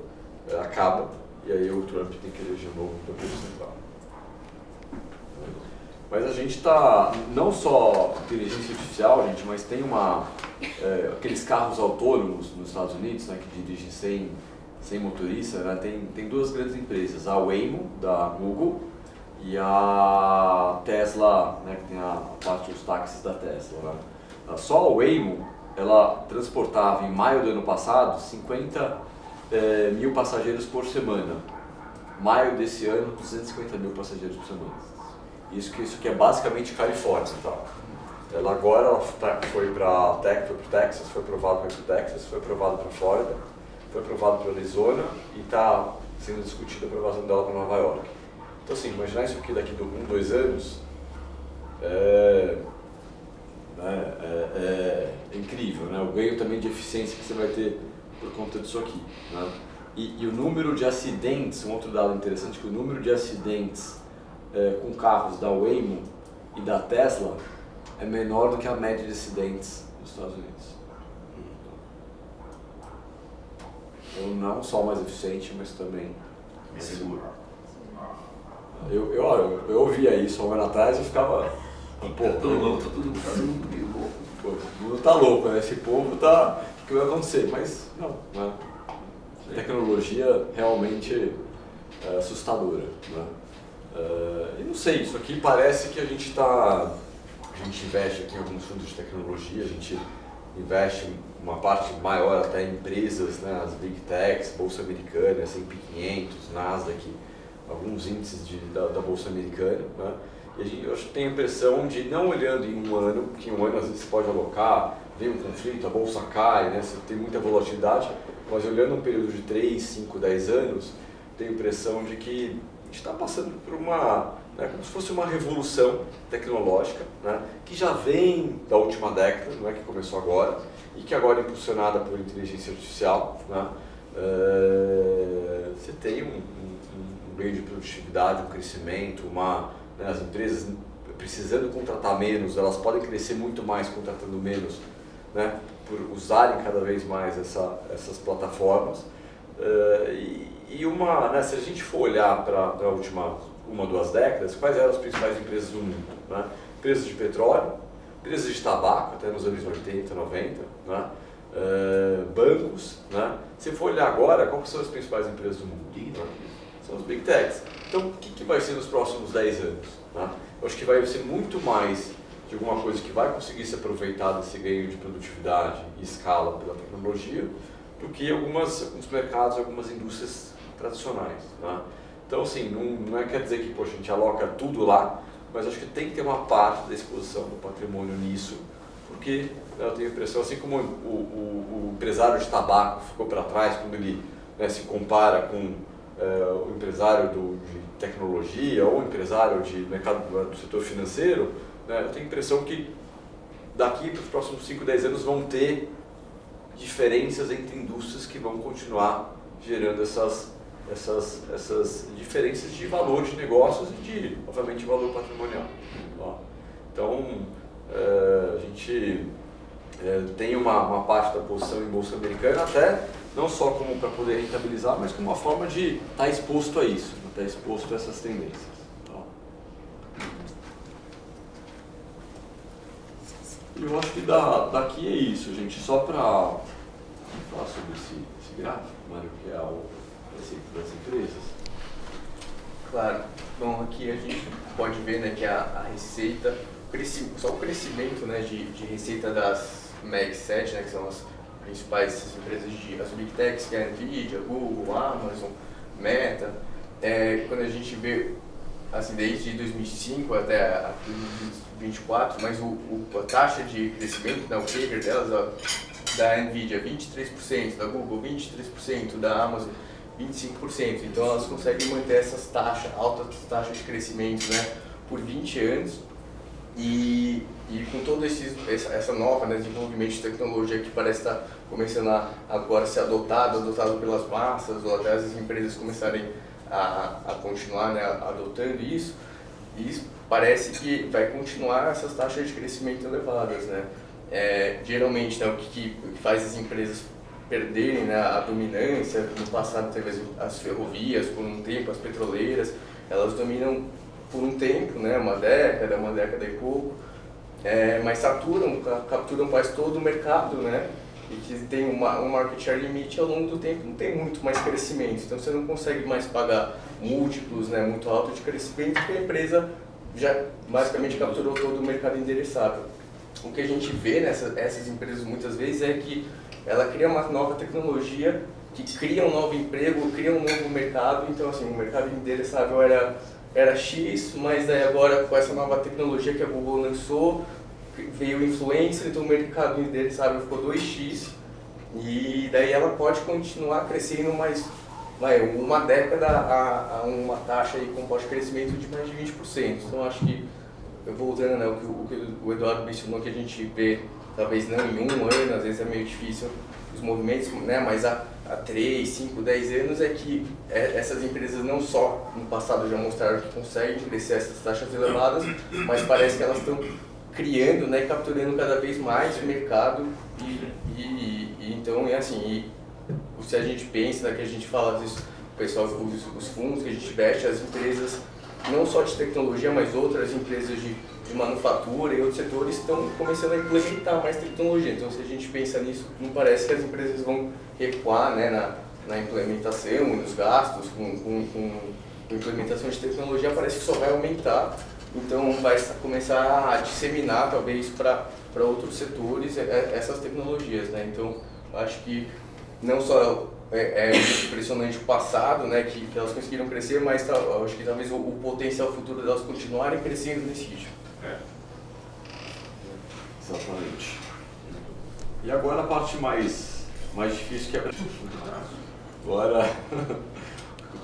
acaba e aí o Trump tem que eleger um novo Banco Central. Mas a gente está, não só inteligência artificial, gente, mas tem aqueles carros autônomos nos Estados Unidos, né, que dirigem sem motorista, né? Tem duas grandes empresas, a Waymo, da Google, e a Tesla, né, que tem a parte dos táxis da Tesla. Né? Só a Waymo ela transportava em maio do ano passado 50 mil passageiros por semana. Maio desse ano, 250 mil passageiros por semana. Isso que é basicamente Califórnia, tá? Ela agora foi para Texas, foi aprovado para Texas, foi aprovado para Flórida, foi aprovado para Arizona e está sendo discutida a aprovação dela para Nova York. Então assim, imaginar isso aqui daqui a 1, 2 anos é incrível, né? O ganho também de eficiência que você vai ter por conta disso aqui, né? E o número de acidentes, um outro dado interessante, que o número de acidentes com carros da Waymo e da Tesla é menor do que a média de acidentes nos Estados Unidos. Então não só mais eficiente, mas também Mais seguro. Eu ouvia isso há um ano atrás e ficava... Pô, Tá tudo louco, tá tudo meio louco. pô, o mundo tá louco, né? Esse povo tá... O que vai acontecer? Mas não, né? Tecnologia realmente assustadora, né? E não sei, isso aqui parece que a gente investe aqui em alguns fundos de tecnologia, a gente investe uma parte maior até em empresas, né, as Big Techs, Bolsa Americana, S&P 500, Nasdaq, alguns índices da Bolsa Americana, né? E eu acho que tenho a impressão de, não olhando em um ano, porque em um ano às vezes você pode alocar, vem um conflito, a Bolsa cai, né, você tem muita volatilidade, mas olhando um período de 3, 5, 10 anos, tenho a impressão de que a gente está passando por uma, né, como se fosse uma revolução tecnológica, né, que já vem da última década, não é que começou agora, e que agora é impulsionada por inteligência artificial, né, você tem um ganho de produtividade, um crescimento, né, as empresas precisando contratar menos, elas podem crescer muito mais contratando menos, né, por usarem cada vez mais essas plataformas. Né, se a gente for olhar para a última 1 ou 2 décadas, quais eram as principais empresas do mundo? Né? Empresas de petróleo, empresas de tabaco, até nos anos 80, 90, né? Bancos. Né? Se for olhar agora, quais são as principais empresas do mundo? Né? São os Big Techs. Então, o que vai ser nos próximos 10 anos? Né? Eu acho que vai ser muito mais de alguma coisa que vai conseguir se aproveitar desse ganho de produtividade e escala pela tecnologia, do que alguns mercados, algumas indústrias tradicionais. Né? Então, assim, não quer dizer que a gente aloca tudo lá, mas acho que tem que ter uma parte da exposição do patrimônio nisso, porque eu tenho a impressão, assim como o empresário de tabaco ficou para trás quando ele, né, se compara com o empresário de tecnologia ou o empresário de mercado do setor financeiro, né, eu tenho a impressão que daqui para os próximos 5, 10 anos vão ter diferenças entre indústrias que vão continuar gerando essas diferenças de valor de negócios e de, obviamente, valor patrimonial. Então, a gente tem uma parte da posição em Bolsa Americana, até não só como para poder rentabilizar, mas como uma forma de estar exposto a isso, estar exposto a essas tendências. Eu acho que daqui é isso, gente. Só para falar sobre esse gráfico, Mário, que é o das empresas. Claro. Bom, aqui a gente pode ver, né, que a receita, só o crescimento, né, de receita das Mag 7, né, que são as principais empresas as Big Techs, que é a Nvidia, Google, Amazon, Meta. Quando a gente vê, assim, desde 2005 até 2024, mas a taxa de crescimento, né, o CAGR delas, ó, da Nvidia 23%, da Google 23%, da Amazon 25%. Então elas conseguem manter essas altas taxas de crescimento, né, por 20 anos. E com todo essa nova, né, desenvolvimento de tecnologia que parece estar começando a agora ser adotado pelas massas, ou até as empresas começarem a continuar, né, adotando isso, parece que vai continuar essas taxas de crescimento elevadas, né? Geralmente, né, o que faz as empresas perderem, né, a dominância, no passado teve as ferrovias, por um tempo as petroleiras, elas dominam por um tempo, né, uma década e pouco, mas capturam quase todo o mercado, né, e que tem um market share limite ao longo do tempo, não tem muito mais crescimento, então você não consegue mais pagar múltiplos, né, muito altos de crescimento, porque a empresa já basicamente capturou todo o mercado endereçável. o que a gente vê nessas empresas muitas vezes é que ela cria uma nova tecnologia que cria um novo emprego, cria um novo mercado. Então, assim, o mercado endereçável era X, mas daí agora com essa nova tecnologia que a Google lançou, veio influencer, então o mercado endereçável ficou 2x, e daí ela pode continuar crescendo mais, uma década a uma taxa aí composta de crescimento de mais de 20%. Então acho que, voltando, né, o que o Eduardo mencionou, que a gente vê, talvez não em um ano, às vezes é meio difícil os movimentos, né, mas há 3, 5, 10 anos é que essas empresas não só no passado já mostraram que conseguem crescer essas taxas elevadas, mas parece que elas estão criando, né, capturando cada vez mais o mercado e então é assim, se a gente pensa, né, que a gente fala, às vezes, o pessoal, os fundos que a gente investe, as empresas, não só de tecnologia, mas outras empresas de manufatura e outros setores estão começando a implementar mais tecnologia. Então, se a gente pensa nisso, não parece que as empresas vão recuar, né, na implementação e nos gastos com implementação de tecnologia, parece que só vai aumentar. Então, vai começar a disseminar, talvez, para outros setores essas tecnologias, né? Então, acho que não só é impressionante o passado, né, que elas conseguiram crescer, mas acho que talvez o potencial futuro delas continuarem crescendo nesse ritmo. Exatamente. E agora a parte mais difícil, que é agora,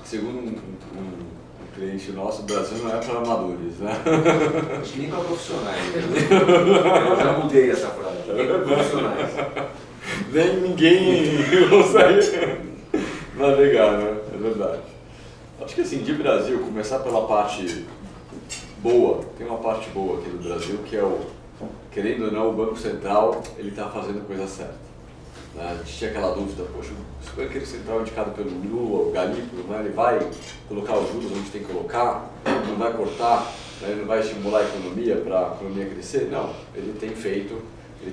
segundo um cliente nosso, o Brasil não é para amadores, né? Acho que nem para profissionais. Eu já mudei essa frase. Nem para profissionais. Nem ninguém consegue navegar, né? É verdade. Acho que assim, de Brasil, começar pela parte boa, tem uma parte boa aqui do Brasil, que é querendo ou não, o Banco Central, ele está fazendo a coisa certa. A gente tinha aquela dúvida, poxa, se o Banco Central indicado pelo Lula, o Galípolo, né, ele vai colocar os juros onde tem que colocar, não vai cortar, né, ele não vai estimular a economia para a economia crescer? Não, ele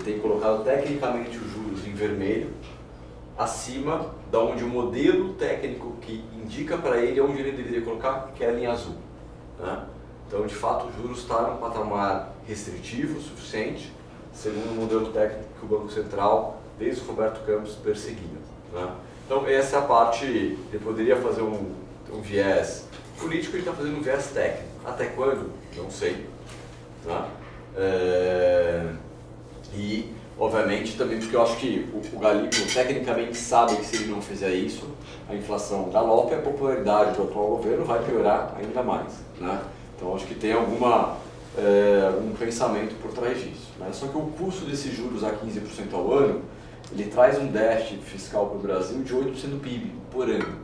tem colocado tecnicamente os juros em vermelho, acima da onde o modelo técnico que indica para ele onde ele deveria colocar, que é a linha azul. Né? Então, de fato, os juros estão num patamar restritivo o suficiente, segundo o modelo técnico que o Banco Central, desde o Roberto Campos, perseguia. Né? Então, essa é a parte, ele poderia fazer um viés político, ele está fazendo um viés técnico. Até quando? Não sei. Né? E, obviamente, também porque eu acho que o Galípolo tecnicamente sabe que se ele não fizer isso, a inflação galopa e a popularidade do atual governo vai piorar ainda mais. Né? Então, acho que tem algum pensamento por trás disso. Né? Só que o custo desses juros a 15% ao ano, ele traz um déficit fiscal para o Brasil de 8% do PIB por ano.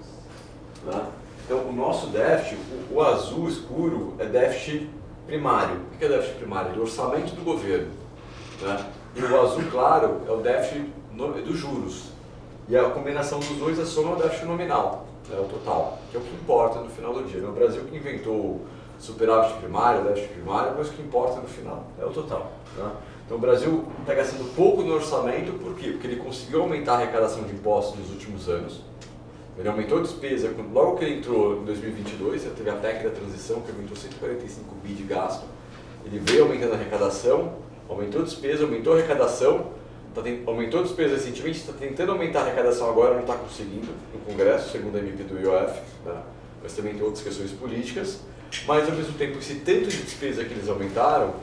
Né? Então, o nosso déficit, o azul escuro, é déficit primário. O que é déficit primário? Do orçamento do governo. Né? E o azul claro é o déficit dos juros. E a combinação dos dois é a soma do déficit nominal, né, o total, que é o que importa no final do dia. No Brasil, que inventou o superávit primário, o déficit primário, mas o que importa no final é o total. Né? Então o Brasil está gastando pouco no orçamento, por quê? Porque ele conseguiu aumentar a arrecadação de impostos nos últimos anos. Ele aumentou a despesa, logo que ele entrou em 2022, teve a PEC da transição, que aumentou 145 bi de gasto. Ele veio aumentando a arrecadação, aumentou a despesa, aumentou a arrecadação, aumentou a despesa recentemente, está tentando aumentar a arrecadação agora, não está conseguindo no Congresso, segundo a MP do IOF, tá? Mas também tem outras questões políticas. Mas, ao mesmo tempo, esse tanto de despesa que eles aumentaram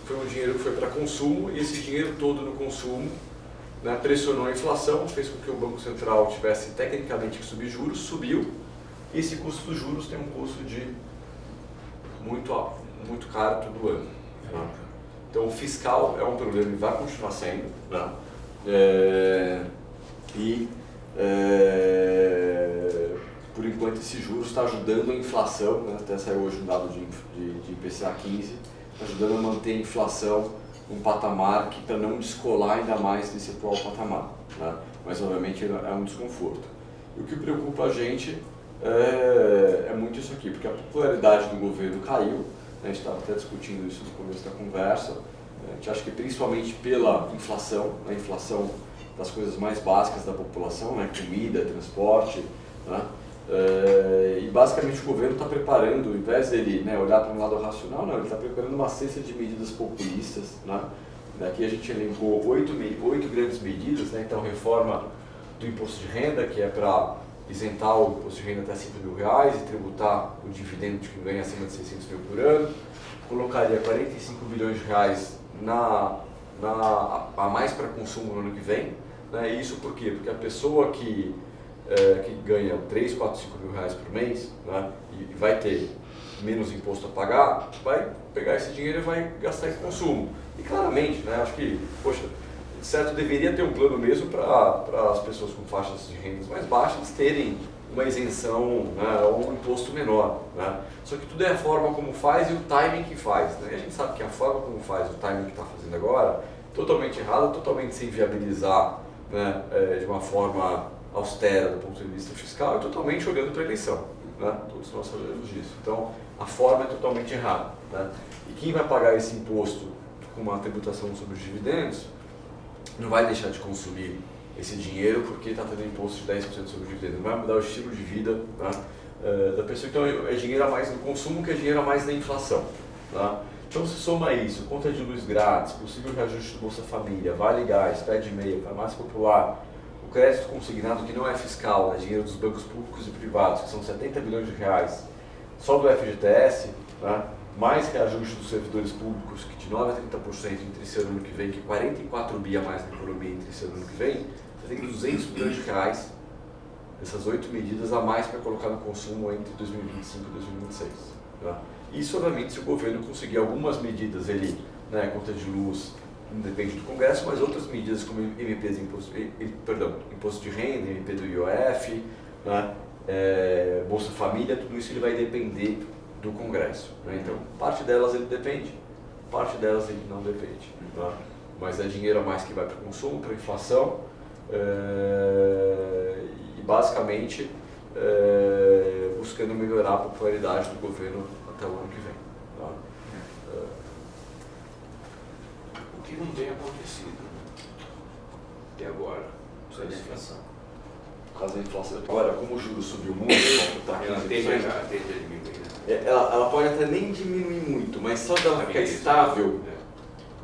foi um dinheiro que foi para consumo, e esse dinheiro todo no consumo, né, pressionou a inflação, fez com que o Banco Central tivesse tecnicamente que subir juros, subiu, e esse custo dos juros tem um custo de muito alto, muito caro todo ano. Né? Então, o fiscal é um problema e vai continuar sendo. Né? Por enquanto, esse juros está ajudando a inflação, né? Até saiu hoje um dado de IPCA 15, ajudando a manter a inflação um patamar que, para não descolar ainda mais desse atual patamar. Né? Mas, obviamente, é um desconforto. E o que preocupa a gente é muito isso aqui, porque a popularidade do governo caiu. A gente estava até discutindo isso no começo da conversa. A gente acha que principalmente pela inflação, a inflação das coisas mais básicas da população, né? Comida, transporte. Né? E basicamente o governo está preparando, ao invés dele, né, olhar para um lado racional, não, ele está preparando uma cesta de medidas populistas, né? Aqui a gente elencou 8 grandes medidas, né? Então, reforma do imposto de renda, que é para isentar o imposto de renda até R$5.000 e tributar o dividendo de quem ganha acima de 600 mil por ano. Colocaria 45 bilhões de reais a mais para consumo no ano que vem. Né? Isso por quê? Porque a pessoa que ganha 3, 4, 5 mil reais por mês, né? E vai ter menos imposto a pagar, vai pegar esse dinheiro e vai gastar em consumo. E claramente, né, acho que, poxa, certo, deveria ter um plano mesmo para as pessoas com faixas de rendas mais baixas terem uma isenção, né, ou um imposto menor. Né? Só que tudo é a forma como faz e o timing que faz. Né? E a gente sabe que a forma como faz, o timing que está fazendo agora, totalmente errado, totalmente sem viabilizar, né, de uma forma austera do ponto de vista fiscal e totalmente olhando para a eleição. Né? Todos nós sabemos disso. Então, a forma é totalmente errada. Né? E quem vai pagar esse imposto com uma tributação sobre os dividendos não vai deixar de consumir esse dinheiro porque está tendo imposto de 10% sobre o dividendo. Não vai mudar o estilo de vida, né, da pessoa. Então, é dinheiro a mais no consumo que é dinheiro a mais na inflação. Tá? Então, se soma isso, conta de luz grátis, possível reajuste do Bolsa Família, Vale Gás, Pé de Meia, Farmácia Popular, o crédito consignado que não é fiscal, é dinheiro dos bancos públicos e privados, que são 70 bilhões de reais, só do FGTS, né? Mais reajuste dos servidores públicos, que de 9% a 30% entre esse ano e ano que vem, que 44 bi a mais na economia entre esse ano e ano que vem, você tem 200 bilhões de reais, essas 8 medidas a mais para colocar no consumo entre 2025 e 2026. Tá? Isso, obviamente, se o governo conseguir algumas medidas, ele, né, conta de luz, depende do Congresso, mas outras medidas como MPs, imposto de renda, MP do IOF, né, Bolsa Família, tudo isso ele vai depender do Congresso. Né? Então, parte delas ele depende, parte delas ele não depende. Tá? Mas é dinheiro a mais que vai para o consumo, para a inflação, e basicamente buscando melhorar a popularidade do governo até o ano que vem. Tá? O que não tem acontecido até agora, Só de inflação. Por causa da inflação. Agora, como o juros subiu muito, ela tende a diminuir. Né? Ela pode até nem diminuir muito, mas só dela ficar estável,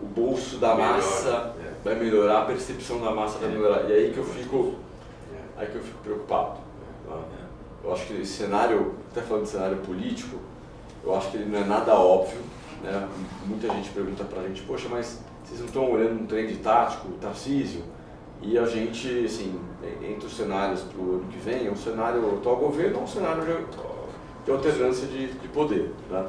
o bolso da massa vai melhorar, a percepção da massa vai melhorar. E aí que eu fico preocupado. Tá? Eu acho que esse cenário, até falando de cenário político, eu acho que ele não é nada óbvio. Né? Muita gente pergunta pra gente, poxa, mas vocês não estão olhando um trend tático, Tarcísio? E a gente, assim, entre os cenários para o ano que vem, um cenário atual governo ou um cenário de alternância de poder. Né?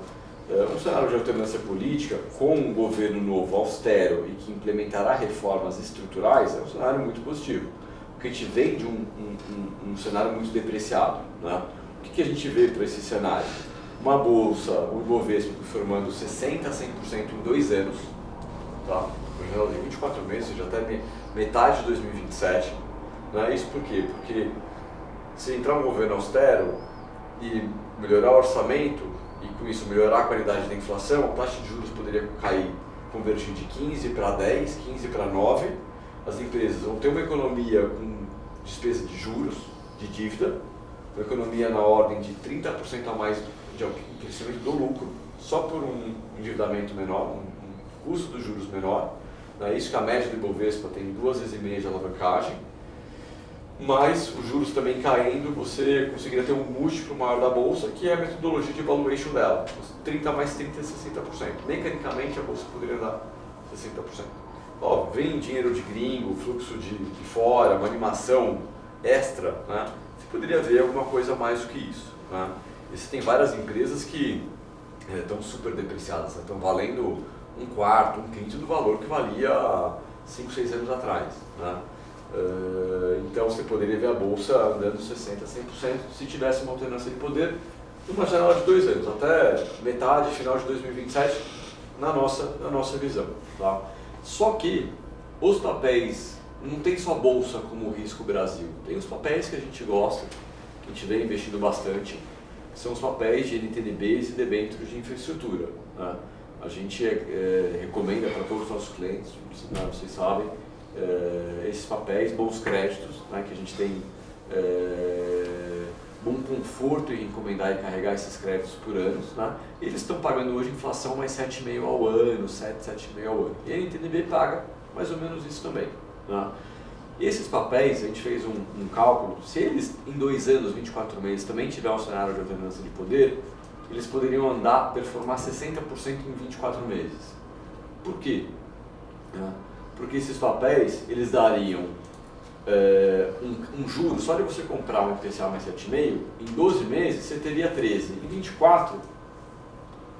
Um cenário de alternância política com um governo novo, austero e que implementará reformas estruturais é um cenário muito positivo. Porque a gente vem de um cenário muito depreciado. Né? O que a gente vê para esse cenário? Uma bolsa, o Ibovespa formando 60% a 100% em 2 anos, tá? Por janela de 24 meses, ou seja, até metade de 2027. Né? Isso por quê? Porque se entrar um governo austero e melhorar o orçamento e com isso melhorar a qualidade da inflação, a taxa de juros poderia cair, convergir de 15 para 10, 15 para 9. As empresas vão ter uma economia com despesa de juros, de dívida, uma economia na ordem de 30% a mais de crescimento do lucro, só por um endividamento menor, um custo dos juros menor. É isso que a média do Ibovespa tem 2,5 vezes de alavancagem, mas os juros também caindo, você conseguiria ter um múltiplo maior da Bolsa, que é a metodologia de valuation dela, 30 mais 30 é 60%. Mecanicamente a Bolsa poderia dar 60%. Ó, vem dinheiro de gringo, fluxo de fora, uma animação extra, né? Você poderia ver alguma coisa mais do que isso. Né? E você tem várias empresas que estão super depreciadas, estão valendo 1/4, 1/5 do valor que valia 5, 6 anos atrás. Né? Então você poderia ver a Bolsa andando 60%, 100% se tivesse uma alternância de poder numa janela de 2 anos, até metade, final de 2027, na nossa visão. Tá? Só que os papéis, não tem só Bolsa como risco Brasil, tem os papéis que a gente gosta, que a gente vem investindo bastante, que são os papéis de NTNBs e debêntures de infraestrutura. Né? A gente recomenda para todos os nossos clientes, vocês sabem, esses papéis, bons créditos, né, que a gente tem bom conforto em encomendar e carregar esses créditos por anos, né? Eles estão pagando hoje inflação mais 7,5% ao ano, 7,5% ao ano. E a NTNB paga mais ou menos isso também, né? E esses papéis, a gente fez um cálculo, se eles em 2 anos, 24 meses, também tiver um cenário de alternância de poder, eles poderiam andar, performar 60% em 24 meses. Por quê? Porque esses papéis, eles dariam um juro, só de você comprar um IPCA mais 7,5%, em 12 meses você teria 13%, em 24,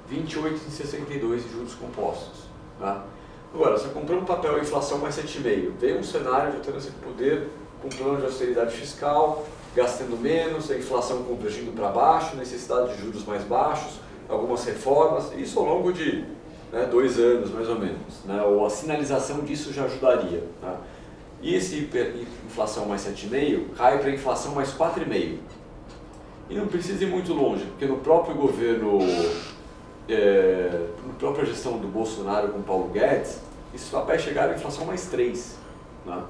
28 em 62 em juros compostos. Tá? Agora, você comprou um papel inflação mais 7,5%, veio um cenário de alternância de poder com plano de austeridade fiscal, gastando menos, a inflação convergindo para baixo, necessidade de juros mais baixos, algumas reformas, isso ao longo de 2 anos mais ou menos, né? Ou a sinalização disso já ajudaria. Tá? E esse inflação mais 7,5% cai para inflação mais 4,5%. E não precisa ir muito longe, porque no próprio governo, na própria gestão do Bolsonaro com Paulo Guedes, esses papéis chegaram à inflação mais 3%. Né?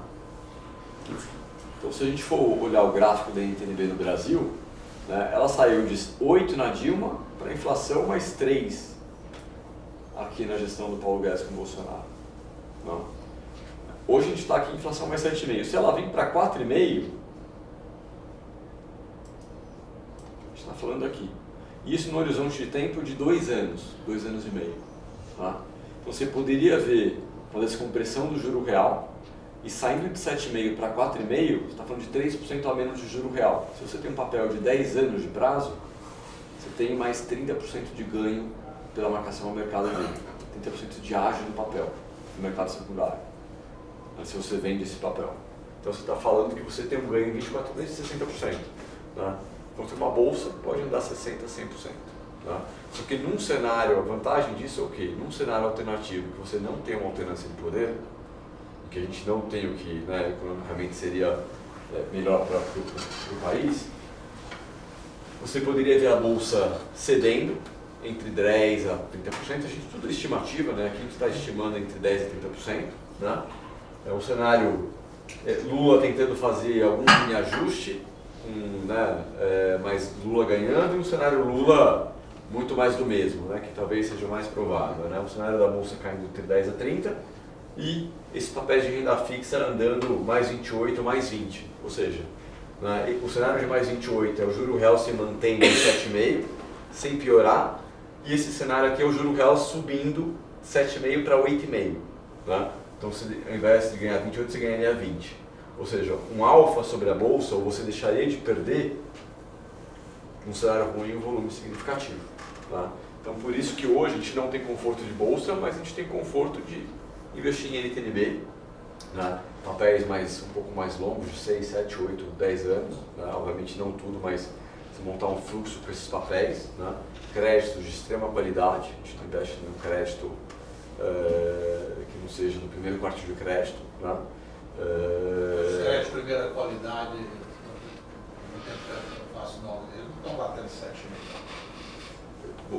Então, se a gente for olhar o gráfico da NTNB no Brasil, né, ela saiu de 8% na Dilma para inflação mais 3% aqui na gestão do Paulo Guedes com o Bolsonaro. Não. Hoje a gente está aqui em inflação mais 7,5%. Se ela vir para 4,5%, a gente está falando aqui. Isso no horizonte de tempo de 2 anos, 2 anos e meio. Tá? Então você poderia ver uma descompressão do juro real e saindo de 7,5% para 4,5%, você está falando de 3% a menos de juro real. Se você tem um papel de 10 anos de prazo, você tem mais 30% de ganho pela marcação ao mercado dele. 30% de ágio no papel, no mercado secundário, se você vende esse papel. Então você está falando que você tem um ganho em 24 meses de 60%. Tá? Então tem uma bolsa, pode andar 60%, 100%. Tá? Porque num cenário, a vantagem disso é o quê? Num cenário alternativo, que você não tem uma alternância de poder, que a gente não tem o que economicamente seria melhor para o país, você poderia ver a bolsa cedendo entre 10% a 30%, a gente tudo é estimativa, né? Aqui a gente está estimando entre 10% e 30%. Né? É um cenário Lula tentando fazer algum mini ajuste, mas Lula ganhando, e um cenário Lula muito mais do mesmo, né? Que talvez seja o mais provável. Né? Um cenário da bolsa caindo entre 10% a 30%, e esse papel de renda fixa andando mais 28%, mais 20%. Ou seja, né, o cenário de mais 28% é o juro real se mantendo em 7,5%, sem piorar, e esse cenário aqui é o juro real subindo 7,5% para 8,5%. Né? Então, ao invés de ganhar 28%, você ganharia 20%. Ou seja, um alfa sobre a bolsa, ou você deixaria de perder, num cenário ruim, um volume significativo. Tá? Então, por isso que hoje a gente não tem conforto de bolsa, mas a gente tem conforto de investir em NTNB, né? Papéis um pouco mais longos, de 6, 7, 8, 10 anos, né? Obviamente não tudo, mas se montar um fluxo com esses papéis, né? Créditos de extrema qualidade, a gente não investe em um crédito que não seja no primeiro quartil de crédito. Né? Crédito de primeira qualidade, no tempo que eu faço nome dele, não estão batendo 7,5%.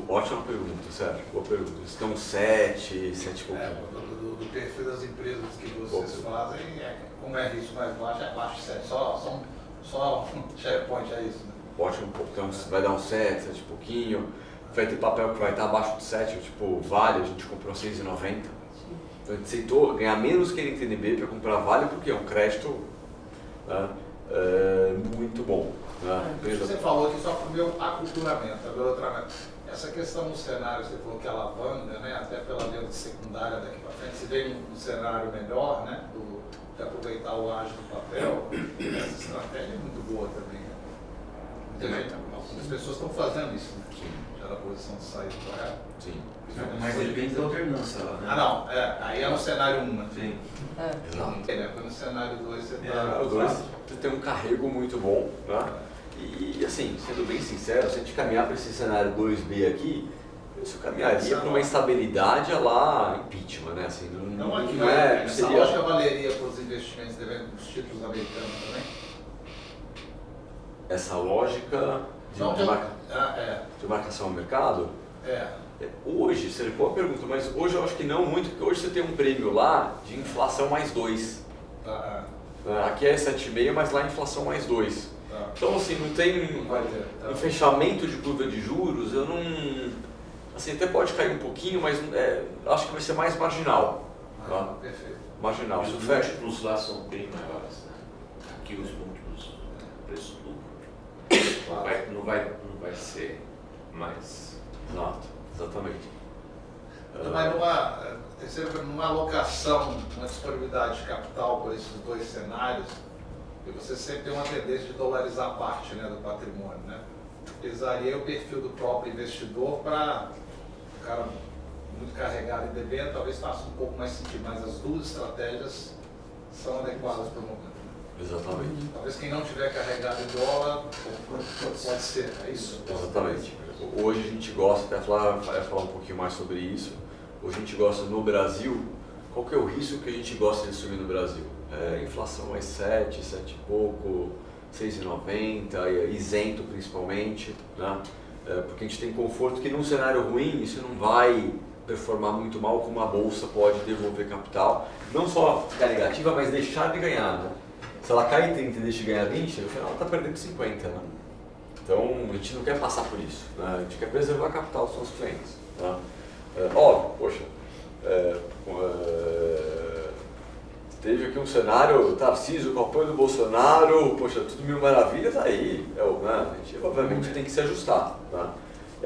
Ótima pergunta, Sérgio. Boa pergunta. Estão 7 e pouquinho. Do perfil das empresas que vocês fazem, como é risco mais baixo, é abaixo de 7. Só um checkpoint é isso. Né? Ótimo, então vai dar um 7 e pouquinho. Vai ter papel que vai estar abaixo de 7, tipo Vale, a gente comprou 6,90. Então a gente aceitou ganhar menos que a NTNB para comprar Vale, porque é um crédito muito bom. Né? Você falou aqui só para o meu aculturamento, essa questão no cenário, você falou que é alavanca, né, até pela venda secundária daqui para frente, se vem um cenário melhor, né, de aproveitar o ágio do papel, essa estratégia é muito boa também. Né? Algumas pessoas estão fazendo isso, né? Já na posição de saída correta. Sim. Mas depende da alternância lá, né? Não, aí é no cenário 1, né? Sim. Exato. Porque no cenário 2 você O 2 você tem um carrego muito bom, né? E assim, sendo bem sincero, se a gente caminhar para esse cenário 2B aqui, isso caminharia para uma instabilidade lá impeachment, né? Assim, essa lógica valeria para os investimentos devendo os títulos americanos também? Essa lógica de marcação ao mercado? Hoje, seria boa pergunta, mas hoje eu acho que não muito, porque hoje você tem um prêmio lá de inflação mais 2. Aqui é 7,5, mas lá é inflação mais 2. Tá. Então, assim, não tem Não vai ter. Tá. um fechamento de curva de juros, eu não... Assim, até pode cair um pouquinho, mas acho que vai ser mais marginal. Tá? Perfeito. Marginal. Os Isso fecha. múltiplos lá são bem maiores, né? Aqui os múltiplos, preço lucro. Não vai ser mais. Exato, exatamente. Mas numa alocação, uma disponibilidade de capital por esses dois cenários, e você sempre tem uma tendência de dolarizar parte, né, do patrimônio, né? Pesaria o perfil do próprio investidor para o cara muito carregado em debênture, talvez faça um pouco mais sentido, mas as duas estratégias são adequadas para o momento. Né? Exatamente. Talvez quem não tiver carregado em dólar, pode ser, é isso? Exatamente. Hoje a gente gosta, até falar um pouquinho mais sobre isso, hoje a gente gosta no Brasil, qual que é o risco que a gente gosta de assumir no Brasil? Inflação mais 7 e pouco, 6,90, isento principalmente, né? Porque a gente tem conforto que num cenário ruim isso não vai performar muito mal, como a bolsa pode devolver capital, não só ficar negativa, mas deixar de ganhar, né? Se ela cai em 30 e deixa de ganhar 20, no final ela está perdendo 50, né? Então a gente não quer passar por isso, né? A gente quer preservar a capital dos nossos clientes, né? Óbvio, poxa, teve aqui um cenário, Tarcísio com o apoio do Bolsonaro, poxa, tudo mil maravilhas, aí né? A gente obviamente tem que se ajustar, né?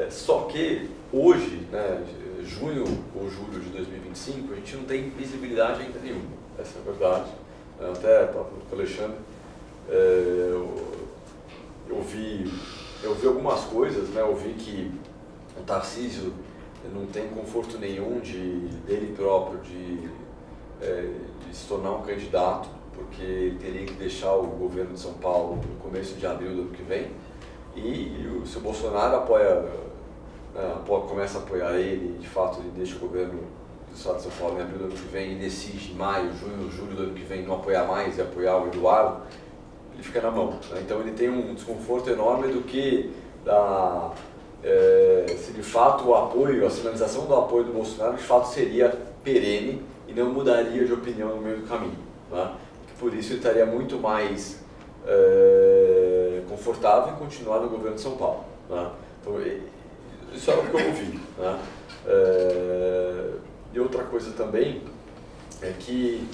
Só que hoje, né, junho ou julho de 2025, a gente não tem visibilidade ainda nenhuma, essa é a verdade. Até estava falando com o Alexandre, eu vi algumas coisas, né? Eu vi que o Tarcísio não tem conforto nenhum dele próprio de se tornar um candidato, porque ele teria que deixar o governo de São Paulo no começo de abril do ano que vem, e o seu Bolsonaro começa a apoiar ele, de fato ele deixa o governo do estado de São Paulo em abril do ano que vem e decide em maio, junho, julho do ano que vem não apoiar mais e apoiar o Eduardo, ele fica na mão, né? Então ele tem um desconforto enorme do que se de fato o apoio, a sinalização do apoio do Bolsonaro de fato seria perene e não mudaria de opinião no meio do caminho, né? Por isso ele estaria muito mais confortável em continuar no governo de São Paulo, né? Então, isso é o que eu ouvi, né? E outra coisa também é que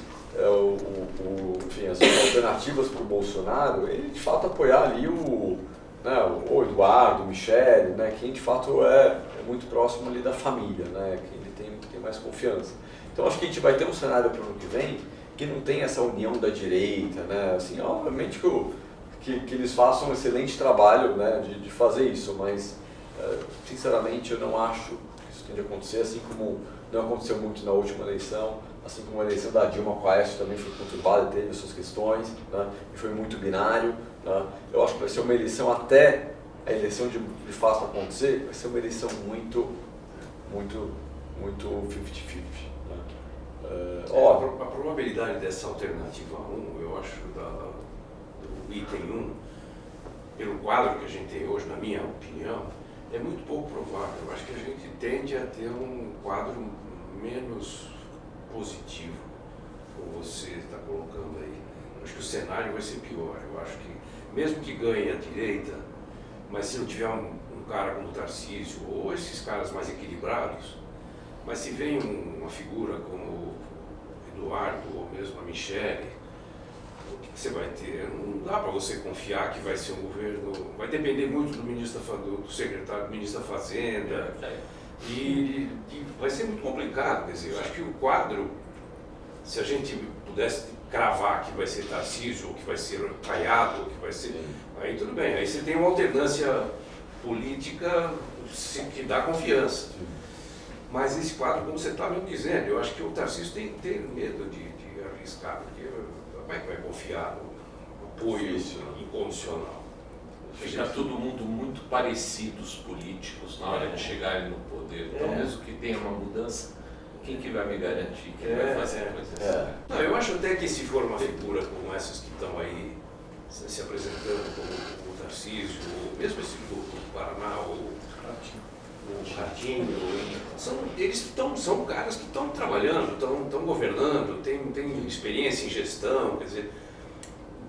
enfim, as alternativas para o Bolsonaro, ele de fato apoiar ali o Eduardo, o Michele, né, quem de fato é muito próximo ali da família, né, quem ele tem mais confiança. Então acho que a gente vai ter um cenário para o ano que vem que não tem essa união da direita, né, assim, obviamente que eles façam um excelente trabalho, né, de fazer isso, mas sinceramente eu não acho que isso tenha de acontecer, assim como não aconteceu muito na última eleição, assim como a eleição da Dilma com a Aécio também foi conturbada, teve as suas questões, né, e foi muito binário, né. Eu acho que vai ser uma eleição, até a eleição de fato acontecer, vai ser uma eleição muito 50-50. Né. A probabilidade dessa alternativa 1, eu acho, do item 1, pelo quadro que a gente tem hoje, na minha opinião, é muito pouco provável. Eu acho que a gente tende a ter um quadro menos positivo, como você está colocando aí. Eu acho que o cenário vai ser pior. Eu acho que, mesmo que ganhe a direita, mas se não tiver um cara como o Tarcísio, ou esses caras mais equilibrados, mas se vem uma figura como o Eduardo, ou mesmo a Michele, o que você vai ter? Não dá para você confiar que vai ser um governo... Vai depender muito do secretário, do ministro da Fazenda, e vai ser muito complicado. Quer dizer, eu acho que o quadro, se a gente pudesse cravar que vai ser Tarcísio, ou que vai ser Caiado, ou que vai ser... Aí tudo bem, aí você tem uma alternância política que dá confiança. Mas esse quadro, como você está me dizendo, eu acho que o Tarcísio tem que ter medo de arriscar, porque como é que vai confiar no apoio incondicional? Fica todo mundo muito parecido, os políticos, na hora de chegarem no poder. Então, mesmo que tenha uma mudança, quem que vai me garantir que vai fazer coisas assim? Não, eu acho até que se for uma figura como essas que estão aí se apresentando como o Tarcísio, ou mesmo esse do Paraná, o Ratinho, são caras que estão trabalhando, estão governando, têm experiência em gestão, quer dizer,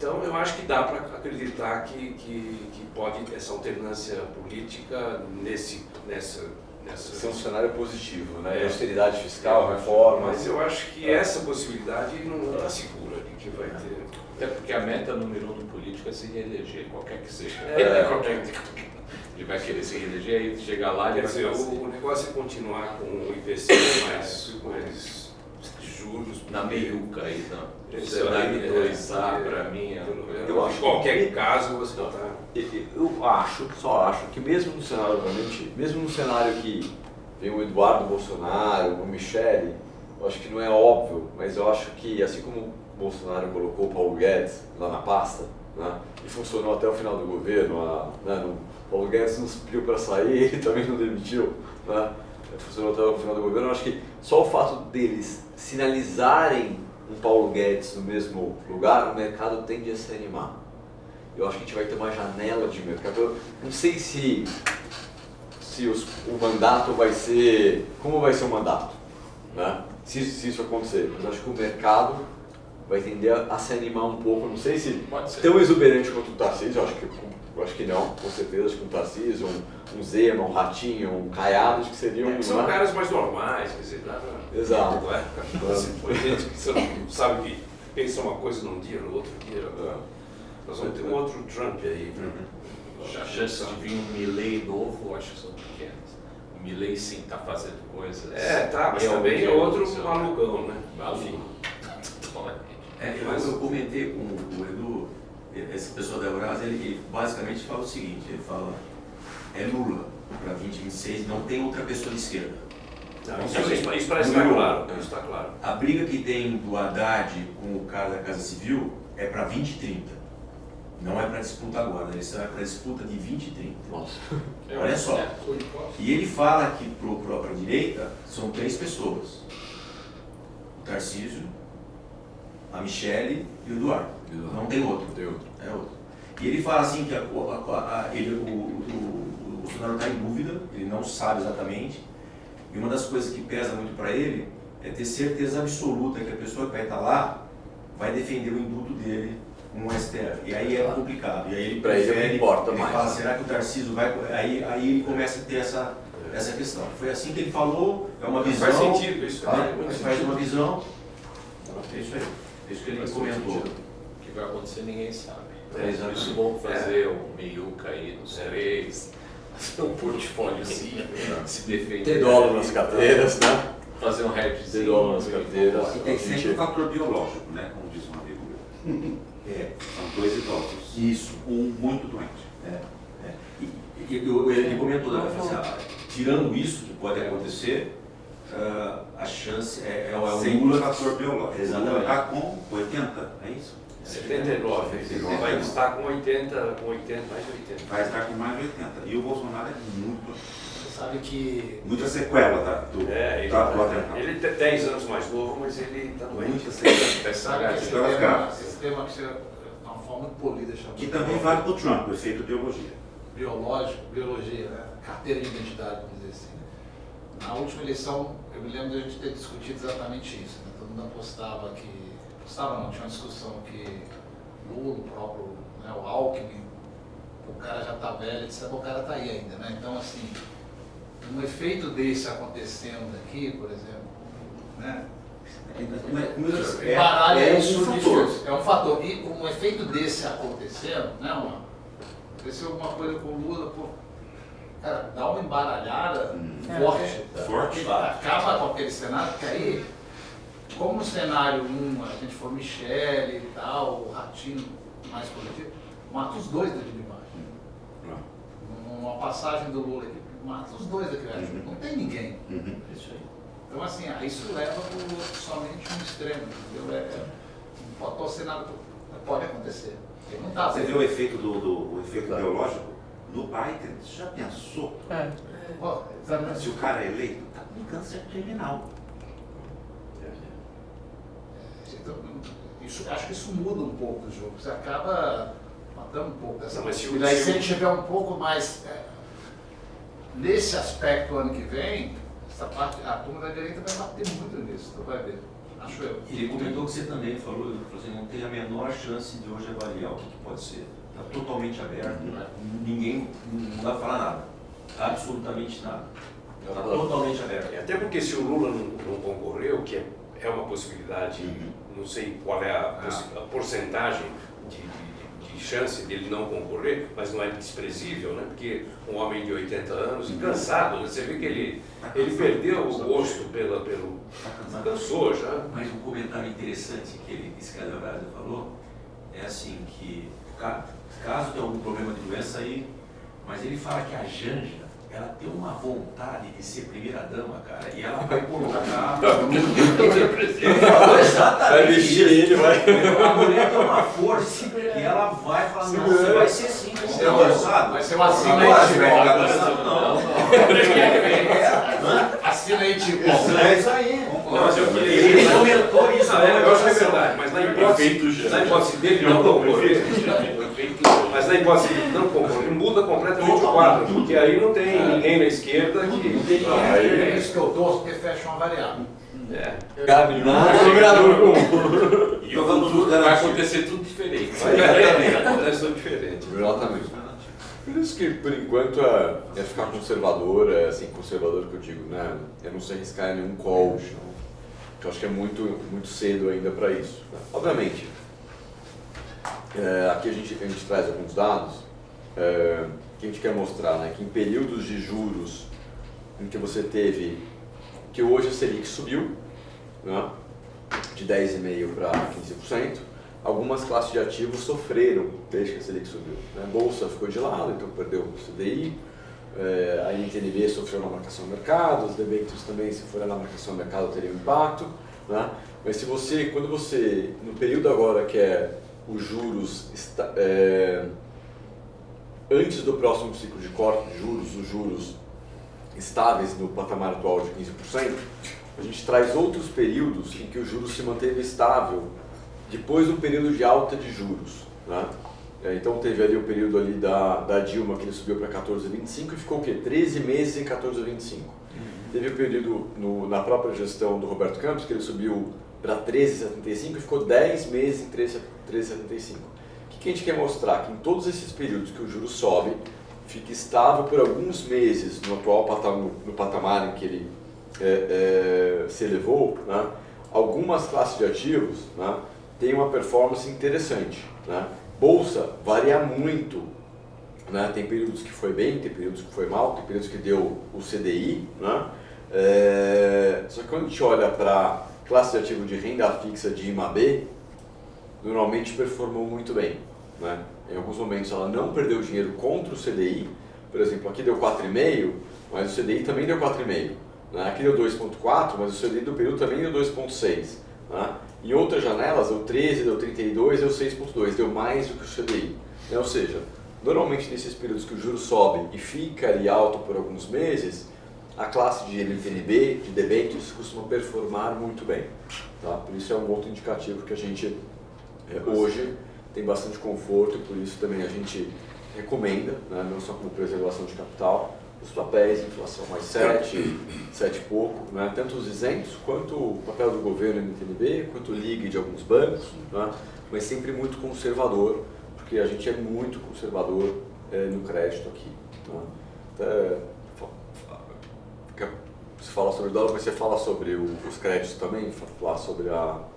Então eu acho que dá para acreditar que pode essa alternância política nessa Ser um cenário positivo, né? Austeridade fiscal, reforma. Mas eu acho que essa possibilidade não está segura de que vai ter. Até porque a meta número 1 do político é se reeleger, qualquer que seja. Ele vai querer se reeleger, aí chegar lá ele Quer vai dizer, fazer. o negócio é continuar com o IPC mais juros. Na meiuca aí, não. O Esse cenário aí, 2A para mim é uma coisa. Eu acho Em qualquer caso você está. Eu só acho que mesmo no cenário, obviamente, mesmo no cenário que vem o Eduardo Bolsonaro, o Michele, eu acho que não é óbvio, mas eu acho que assim como o Bolsonaro colocou o Paulo Guedes lá na pasta, né, e funcionou até o final do governo, o Paulo Guedes não se pediu para sair, ele também não demitiu, né, funcionou até o final do governo, eu acho que só o fato deles sinalizarem um Paulo Guedes no mesmo lugar, o mercado tende a se animar. Eu acho que a gente vai ter uma janela de mercado. Eu não sei se o mandato vai ser... Como vai ser o mandato? Né? Se isso acontecer. Mas acho que o mercado vai tender a se animar um pouco. Não sei se tão exuberante quanto o Tarcísio. Eu acho que não, com certeza. Acho que um Tarcísio, um Zema, um Ratinho, um Caiado, acho que seriam... São caras mais normais, quer dizer, dá pra... Exato. Tem gente que você não sabe que pensa uma coisa num dia, no outro dia. Nós vamos ter um outro Trump aí. A chance de vir um Milley novo, eu acho que são pequenas. O Milley sim está fazendo coisas. Mas também é outro malucão, né? Maluco. Eu comentei com o Edu, essa pessoa da Eurásia, ele basicamente fala o seguinte, ele fala, é Lula para 2026, não tem outra pessoa de esquerda. Isso parece estar claro. Está claro. A briga que tem do Haddad com o cara da Casa Civil é para 2030. Não é para disputa agora, isso é para disputa de 2030. Nossa. Olha só. E ele fala que para a direita são 3 pessoas. O Tarcísio, a Michele e o Eduardo. Não tem outro. É outro. E ele fala assim que o Bolsonaro está em dúvida, ele não sabe exatamente. E uma das coisas que pesa muito para ele é ter certeza absoluta que a pessoa que vai estar lá vai defender o indulto dele com o STF. E aí é complicado. E aí ele para ele não importa mais. Ele fala, será que o Tarcísio vai... Aí ele começa a ter essa questão. Foi assim que ele falou, é uma visão... Faz sentido isso. Faz uma visão... É isso aí. É isso que ele comentou. O que vai acontecer ninguém sabe. Exatamente. Isso vão fazer um meiuca aí nos 3, fazer um portfóliozinho, se defender. Ter dólar nas carteiras, né? Fazer um hedgezinho. Ter dólar nas carteiras. E tem sempre o fator biológico, né? Como diz um amigo meu. São 2 idosos. Isso. Um muito doente. Ele comentou, né? Tirando isso que pode acontecer, a chance é o Sem Lula... o fator biológico. Exatamente. O Lula está com 80, é isso? 79. Vai estar com 80, mais de 80. Vai estar com mais de 80. E o Bolsonaro é muito... Você sabe que Muita sequela do atentado. Ele é 10 anos mais novo, mas ele está doente. Muita sequela. sabe que Sequelas graves. Esse tema que você, de uma forma muito polida, chama Que também vale para o Trump, o efeito biologia. biologia, né? Carteira de identidade, vamos dizer assim. Na última eleição, eu me lembro de a gente ter discutido exatamente isso. Né? Todo mundo apostava que... Apostava não, tinha uma discussão que Lula, o próprio, né, o Alckmin, o cara já está velho, etc. O cara está aí ainda, né? Então, assim, um efeito desse acontecendo aqui, por exemplo, né? Baralha isso difícil. É um fator. E um efeito desse acontecendo, né? Aconteceu alguma coisa com o Lula, pô, cara, dá uma embaralhada forte. Forte. Acaba com aquele cenário, que aí, como no cenário 1, a gente for Michele e tal, o Ratinho mais coletivo, mata os dois daqui de baixo. Uma passagem do Lula aqui, mata os dois daqui de baixo. Não tem ninguém. Isso aí. Então, assim, isso leva para somente um extremo, entendeu? Não pode torcer nada, pode acontecer. Ele não tá Você vê o efeito o efeito biológico no Biden? Você já pensou? Se o cara é eleito, tá com câncer terminal. Então, acho que isso muda um pouco o jogo. Você acaba matando um pouco dessa possibilidade. Se ele tiver um pouco mais... nesse aspecto, ano que vem, essa parte, a turma da direita vai bater muito nisso, tu vai ver. Acho eu. Ele comentou que você também falou assim, não tem a menor chance de hoje avaliar o que pode ser. Está totalmente aberto, ninguém, não dá para falar nada, absolutamente nada. Está totalmente aberto. Até porque se o Lula não concorreu, que é uma possibilidade, não sei qual é a porcentagem de chance dele não concorrer, mas não é desprezível, né? Porque um homem de 80 anos, cansado, né? Você vê que ele perdeu o gosto pelo... Cansou já. Mas um comentário interessante que esse cara falou é assim, que caso tenha algum problema de doença aí, mas ele fala que a Janja, ela tem uma vontade de ser primeira-dama, cara, e ela vai colocar... Ele falou exatamente vai vestir ele, vai... A mulher tem uma força que ela vai falar, não, você vai ser assim, você é ousado. Vai ser uma assina aí, tipo. É isso aí. Não, mas eu queria... Ele comentou isso, né? Eu acho que é verdade, mas na hipótese dele não concorrer, mas na hipótese dele não concorrer, muda completamente o quadro, porque aí não tem ninguém na esquerda que... É isso que eu torço, porque fecha uma variável. E o futuro vai acontecer tudo diferente. Acontece tudo diferente. Exatamente. Por isso que, por enquanto, é ficar conservador, assim, conservador que eu digo, né? É não se arriscar em nenhum call, que eu acho que é muito cedo ainda para isso. Né? Obviamente, aqui a gente traz alguns dados que a gente quer mostrar, né? Que em períodos de juros em que você teve, que hoje a Selic subiu, né? De 10,5% para 15%, algumas classes de ativos sofreram desde que a Selic subiu. Né? A Bolsa ficou de lado, então perdeu o CDI, a NTNB sofreu na marcação do mercado, os debêntures também, se for na marcação do mercado, teriam impacto. Né? Mas quando você, no período agora que é os juros, antes do próximo ciclo de corte de juros, os juros estáveis no patamar atual de 15%, a gente traz outros períodos em que o juros se manteve estável depois do período de alta de juros. Né? Então teve ali o período ali da Dilma, que ele subiu para 14,25 e ficou o quê? 13 meses em 14,25. Teve o período na própria gestão do Roberto Campos, que ele subiu para 13,75 e ficou 10 meses em 13,75. O que a gente quer mostrar? Que em todos esses períodos que o juros sobe, fica estável por alguns meses no atual patamar em que ele se elevou, né? Algumas classes de ativos, né, têm uma performance interessante. Né? Bolsa varia muito. Né? Tem períodos que foi bem, tem períodos que foi mal, tem períodos que deu o CDI. Né? Só que quando a gente olha para classe de ativo de renda fixa de IMAB, normalmente performou muito bem. Né? Em alguns momentos ela não perdeu dinheiro contra o CDI. Por exemplo, aqui deu 4,5, mas o CDI também deu 4,5. Né? Aqui deu 2,4, mas o CDI do período também deu 2,6. Né? Em outras janelas deu 13, deu 32, deu 6,2, deu mais do que o CDI. Né? Ou seja, normalmente nesses períodos que o juro sobe e fica ali alto por alguns meses, a classe de NTNB, de debêntures, costuma performar muito bem. Tá? Por isso é um outro indicativo que a gente hoje tem bastante conforto e por isso também a gente recomenda, né? Não só como preservação de capital, os papéis, inflação mais 7 e pouco, né? Tanto os isentos quanto o papel do governo NTNB, quanto o LIG de alguns bancos, né? Mas sempre muito conservador, porque a gente é muito conservador no crédito aqui. Né? Até, você fala sobre o dólar, mas você fala sobre os créditos também, falar sobre aquela...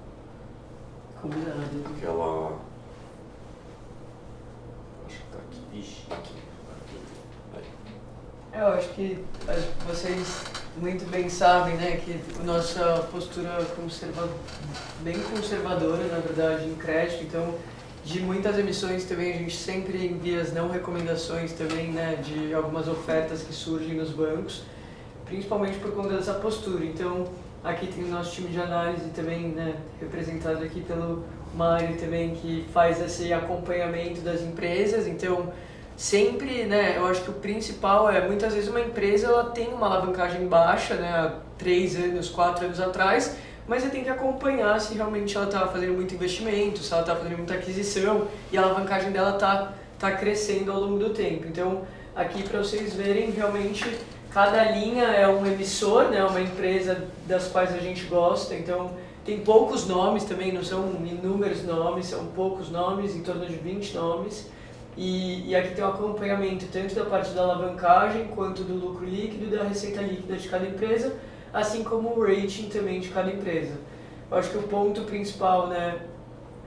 Acho que está aqui. Ixi, aqui. Eu acho que vocês muito bem sabem, né, que a nossa postura bem conservadora, na verdade, em crédito. Então, de muitas emissões também a gente sempre envia as não recomendações também, né, de algumas ofertas que surgem nos bancos, principalmente por conta dessa postura. Então, aqui tem o nosso time de análise também, né, representado aqui pelo Mário também, que faz esse acompanhamento das empresas. Então, sempre, né, eu acho que o principal muitas vezes uma empresa ela tem uma alavancagem baixa, né, há 3 anos, 4 anos atrás, mas você tem que acompanhar se realmente ela está fazendo muito investimento, se ela está fazendo muita aquisição e a alavancagem dela tá crescendo ao longo do tempo. Então, aqui para vocês verem, realmente, cada linha é um emissor, né, uma empresa das quais a gente gosta. Então, tem poucos nomes também, não são inúmeros nomes, são poucos nomes, em torno de 20 nomes. E aqui tem um acompanhamento tanto da parte da alavancagem, quanto do lucro líquido e da receita líquida de cada empresa, assim como o rating também de cada empresa. Eu acho que o ponto principal, né,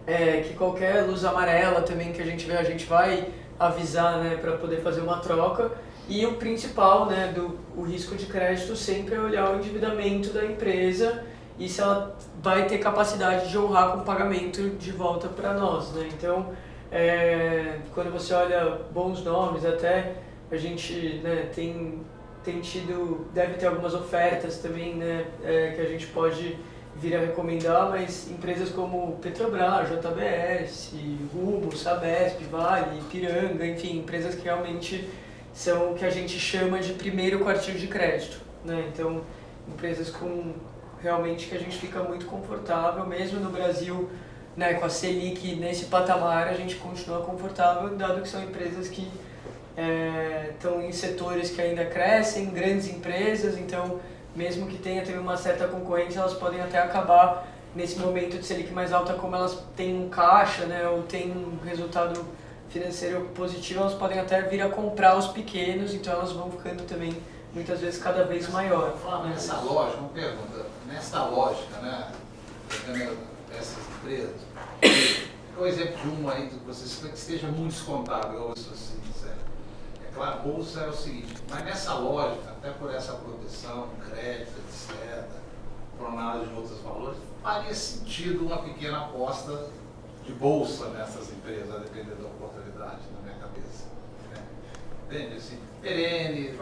é que qualquer luz amarela também que a gente vê, a gente vai avisar, né, para poder fazer uma troca. E o principal, né, o risco de crédito sempre é olhar o endividamento da empresa e se ela vai ter capacidade de honrar com o pagamento de volta para nós, né? Então, quando você olha bons nomes, até a gente, né, tem tido, deve ter algumas ofertas também, né, que a gente pode vir a recomendar, mas empresas como Petrobras, JBS, Rumo, Sabesp, Vale, Ipiranga, enfim, empresas que realmente são o que a gente chama de primeiro quartil de crédito, né? Então, empresas com realmente que a gente fica muito confortável, mesmo no Brasil, né, com a Selic nesse patamar, a gente continua confortável, dado que são empresas que estão em setores que ainda crescem, grandes empresas, então mesmo que tenha também uma certa concorrência, elas podem até acabar nesse momento de Selic mais alta, como elas têm um caixa, né, ou têm um resultado financeiro positivo, elas podem até vir a comprar os pequenos, então elas vão ficando também muitas vezes cada vez maior. Nessa lógica, uma pergunta, nessa lógica, né, dessas empresas, qual é o exemplo de uma aí que você que esteja muito descontado, igual isso assim, sério? É claro, a bolsa é o seguinte, mas nessa lógica, até por essa proteção, crédito, etc., por análise de outros valores, faria sentido uma pequena aposta de bolsa nessas empresas, a depender da oportunidade, na minha cabeça. Né? Entende? Assim, perene,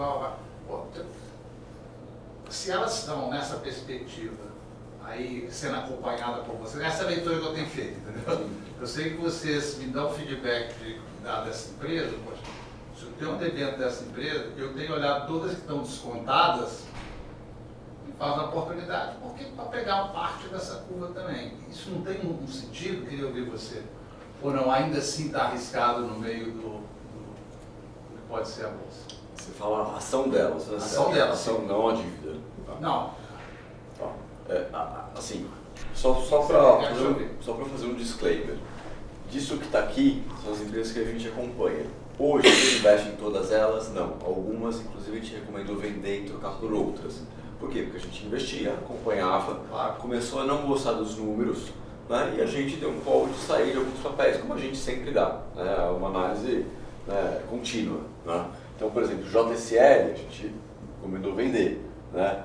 se elas estão nessa perspectiva, aí sendo acompanhada por vocês, essa é a leitura que eu tenho feito, entendeu? Eu sei que vocês me dão feedback dessa empresa, poxa, se eu tenho um dentro dessa empresa, eu tenho olhado todas que estão descontadas e faz uma oportunidade, porque para pegar uma parte dessa curva também. Isso não tem um sentido, queria ouvir você. Ou não, ainda assim está arriscado no meio do que pode ser a bolsa. Você fala a ação delas, né? Ação delas. Ação, não a dívida. Não. Assim, só para fazer um disclaimer. Disso que está aqui, são as empresas que a gente acompanha. Hoje, você investe em todas elas? Não. Algumas, inclusive, a gente recomendou vender e trocar por outras. Por quê? Porque a gente investia, acompanhava, começou a não gostar dos números, né? E a gente deu um call de sair de alguns papéis, como a gente sempre dá, né? Uma análise, né, contínua. Né? Então, por exemplo, JSL, a gente recomendou vender. Né?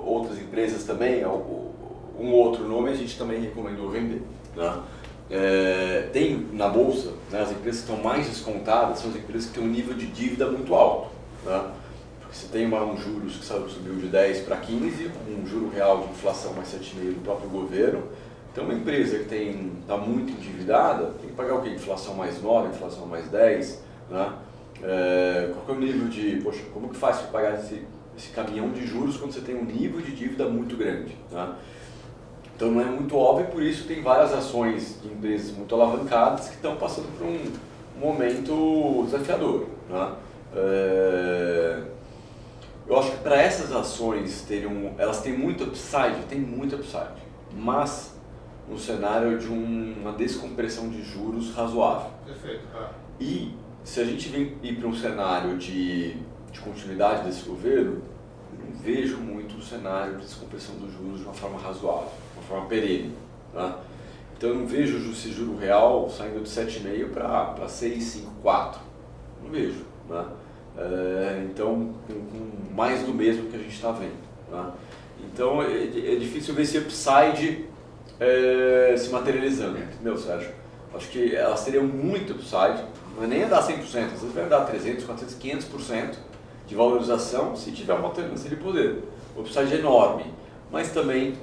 Outras empresas também, um outro nome a gente também recomendou vender. Né? Tem na bolsa, né, as empresas que estão mais descontadas são as empresas que têm um nível de dívida muito alto. Né? Porque você tem um juros que subiu de 10 para 15, um juro real de inflação mais 7,5% do próprio governo. Então uma empresa que está muito endividada tem que pagar o quê? Inflação mais 9, inflação mais 10. Né? Qual é o nível de, poxa, como que faz para pagar esse caminhão de juros quando você tem um nível de dívida muito grande? Né? Então não é muito óbvio, por isso tem várias ações de empresas muito alavancadas que estão passando por um momento desafiador. Né? Eu acho que para essas ações elas têm muito upside, mas no cenário de uma descompressão de juros razoável. Perfeito, E se a gente ir para um cenário de continuidade desse governo, eu não vejo muito o cenário de descompressão dos juros de uma forma razoável, de uma forma perene. Tá? Então eu não vejo esse juro real saindo de 7,5 para 6,54. Não vejo. Né? Então, com mais do mesmo que a gente está vendo. Tá? Então é difícil ver esse upside se materializando, entendeu, Sérgio? Acho que elas teriam muito upside, não é nem a dar 100%, às vezes vai dar 300%, 400%, 500% de valorização se tiver uma alternância de poder. O upside é enorme, mas também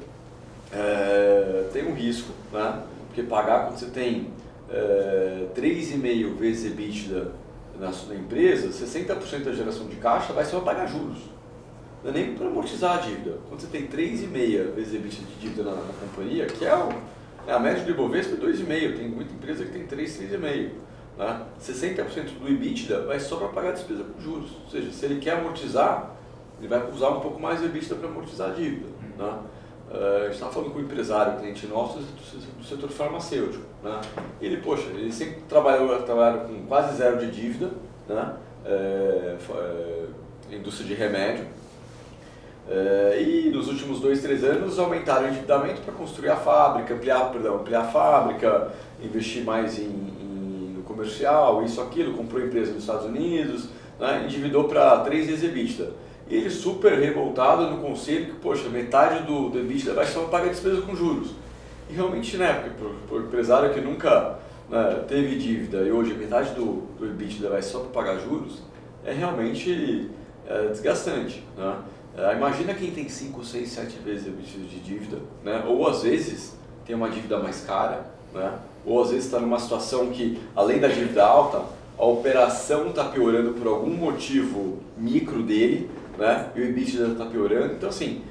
tem um risco, né? Porque pagar quando você tem 3,5 vezes EBITDA na sua empresa, 60% da geração de caixa vai ser para pagar juros. Não é nem para amortizar a dívida. Quando você tem 3,5 vezes EBITDA de dívida na companhia, que é a média do Ibovespa é 2,5, tem muita empresa que tem 3,5. Né? 60% do EBITDA vai só para pagar a despesa com juros. Ou seja, se ele quer amortizar, ele vai usar um pouco mais do EBITDA para amortizar a dívida. Né? a gente estava falando com um empresário, cliente nosso do setor farmacêutico, né? Ele, poxa, ele sempre trabalhou com quase zero de dívida, né? Indústria de remédio, e nos últimos 2, 3 anos aumentaram o endividamento para construir a fábrica, ampliar a fábrica, investir mais no comercial, isso, aquilo, comprou empresa nos Estados Unidos, né? Endividou para 3 vezes EBITDA. E ele super revoltado no conselho que, poxa, metade do EBITDA vai só pagar despesa com juros. E realmente, né, porque para o empresário que nunca, né, teve dívida e hoje metade do EBITDA vai só para pagar juros, é realmente desgastante, né? Imagina quem tem 5, 6, 7 vezes EBITDA de dívida, né? Ou às vezes tem uma dívida mais cara, né? Ou às vezes está numa situação que, além da dívida alta, a operação está piorando por algum motivo micro dele, né? E o EBITDA está piorando. Então, assim,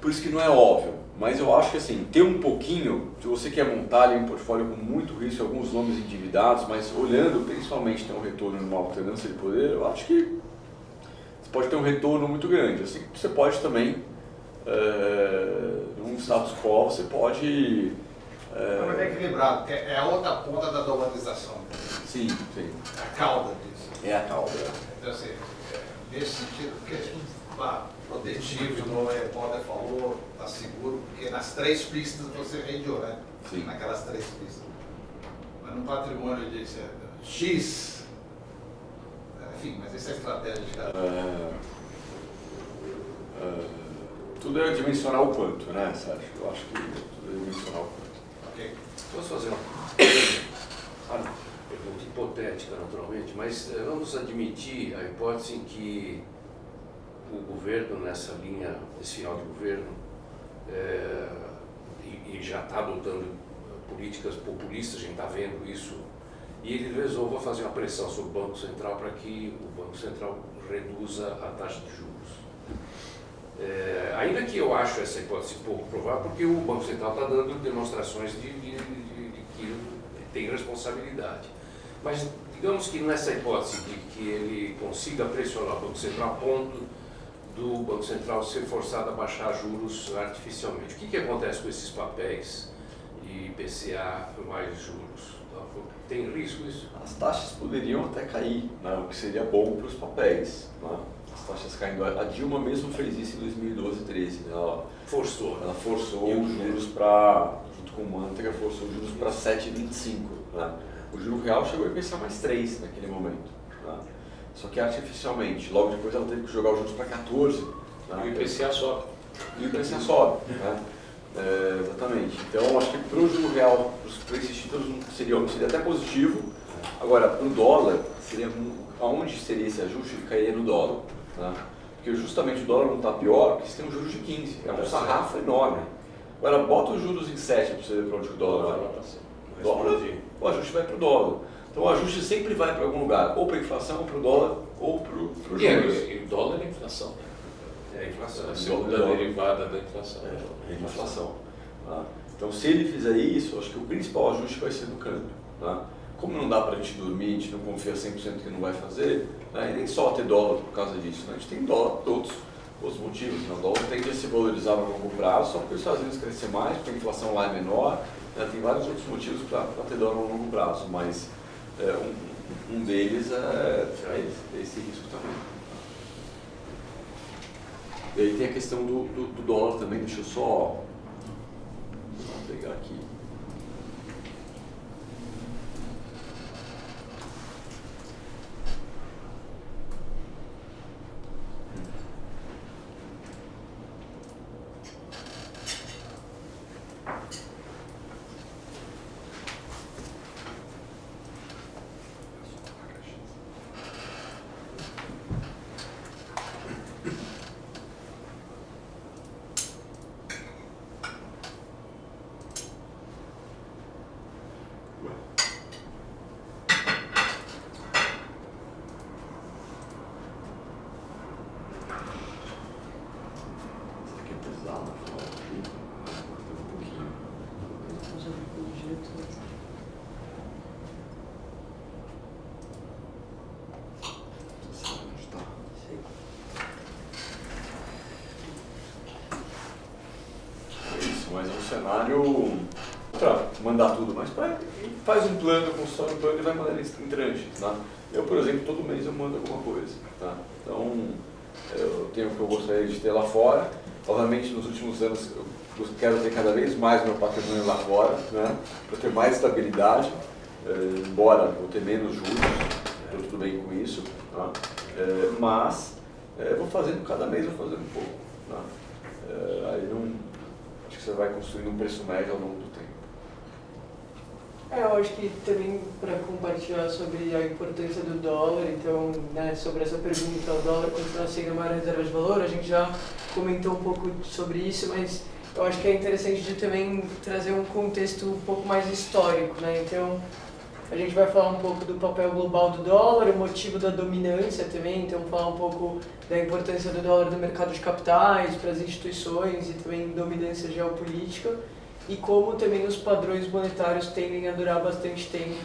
por isso que não é óbvio. Mas eu acho que, assim, ter um pouquinho, se você quer montar ali um portfólio com muito risco, alguns nomes endividados, mas olhando principalmente ter um retorno numa alternância de poder, eu acho que você pode ter um retorno muito grande. Assim, você pode também, num status quo, você pode... Mas é equilibrado, porque é a outra ponta da dolarização. Sim, sim. A cauda disso. É a cauda. Então, assim, nesse sentido, porque protetivo, como o Potter falou, está seguro, porque nas 3 pistas você rendiou, né? Sim. Naquelas 3 pistas. Mas num patrimônio de X, enfim, mas essa é a estratégia de cada tudo é dimensionar o quanto, né, Sérgio? Eu acho que tudo é dimensionar o quanto. Ok. Posso fazer uma pergunta hipotética, naturalmente, mas vamos admitir a hipótese em que o governo, nessa linha, esse final de governo, e já está adotando políticas populistas, a gente está vendo isso, e ele resolva fazer uma pressão sobre o Banco Central para que o Banco Central reduza a taxa de juros. Ainda que eu acho essa hipótese pouco provável, porque o Banco Central está dando demonstrações de que tem responsabilidade. Mas digamos que nessa hipótese de que ele consiga pressionar o Banco Central a ponto do Banco Central ser forçado a baixar juros artificialmente, o que acontece com esses papéis de IPCA mais juros? Tem risco isso? As taxas poderiam até cair, né? O que seria bom para os papéis, né? As taxas caindo. A Dilma mesmo fez isso em 2012 e 2013. Né? Ela forçou os juros para, junto com o Manteiga, forçou os juros para 7,25. Né? O juro real chegou a IPCA mais 3 naquele momento. Né? Só que artificialmente. Logo depois ela teve que jogar os juros para 14. Né? E o IPCA sobe. E o IPCA sobe. Né? Exatamente. Então, acho que para o juro real, para esses títulos, seria até positivo. Agora, para o dólar, aonde seria esse ajuste? Ele cairia no dólar. Né? Porque justamente o dólar não está pior, porque você tem um juros de 15. É uma sarrafa enorme. Agora, bota os juros em 7 para você ver para onde o dólar vai. O ajuste vai para o dólar. Então, o ajuste sempre vai para algum lugar. Ou para a inflação, ou para o dólar, ou para o juros. E o dólar é inflação. É a inflação. A segunda derivada da inflação. É a inflação. Tá? Então, se ele fizer isso, acho que o principal ajuste vai ser no câmbio. Tá? Como não dá para a gente dormir, a gente não confia 100% que não vai fazer, né? E nem só ter dólar por causa disso. Né? A gente tem dólar por outros motivos. Né? O dólar tende a se valorizar no longo prazo, só porque os Estados Unidos crescer mais, porque a inflação lá é menor. Né? Tem vários outros motivos para ter dólar no longo prazo, mas um deles é esse risco também. E aí tem a questão do dólar também, deixa eu só pegar aqui. mas é um cenário para mandar tudo, mas faz um plano, constrói um plano e vai mandando em tranches, tá? Eu, por exemplo, todo mês eu mando alguma coisa, tá? Então, eu tenho o que eu gostaria de ter lá fora. Obviamente, nos últimos anos, eu quero ter cada vez mais meu patrimônio lá fora, né? Para ter mais estabilidade, embora eu ter menos juros, estou tudo bem com isso, tá? Mas vou fazendo, cada mês vou fazendo um pouco, tá? Aí não, acho que você vai construindo um preço médio ao longo do tempo. Eu acho que também para compartilhar sobre a importância do dólar, então, né, sobre essa pergunta, o dólar continua sendo a maior reserva de valor, a gente já comentou um pouco sobre isso, mas eu acho que é interessante de também trazer um contexto um pouco mais histórico, né? Então, a gente vai falar um pouco do papel global do dólar, o motivo da dominância também, então falar um pouco da importância do dólar no mercado de capitais, para as instituições e também dominância geopolítica, e como também os padrões monetários tendem a durar bastante tempo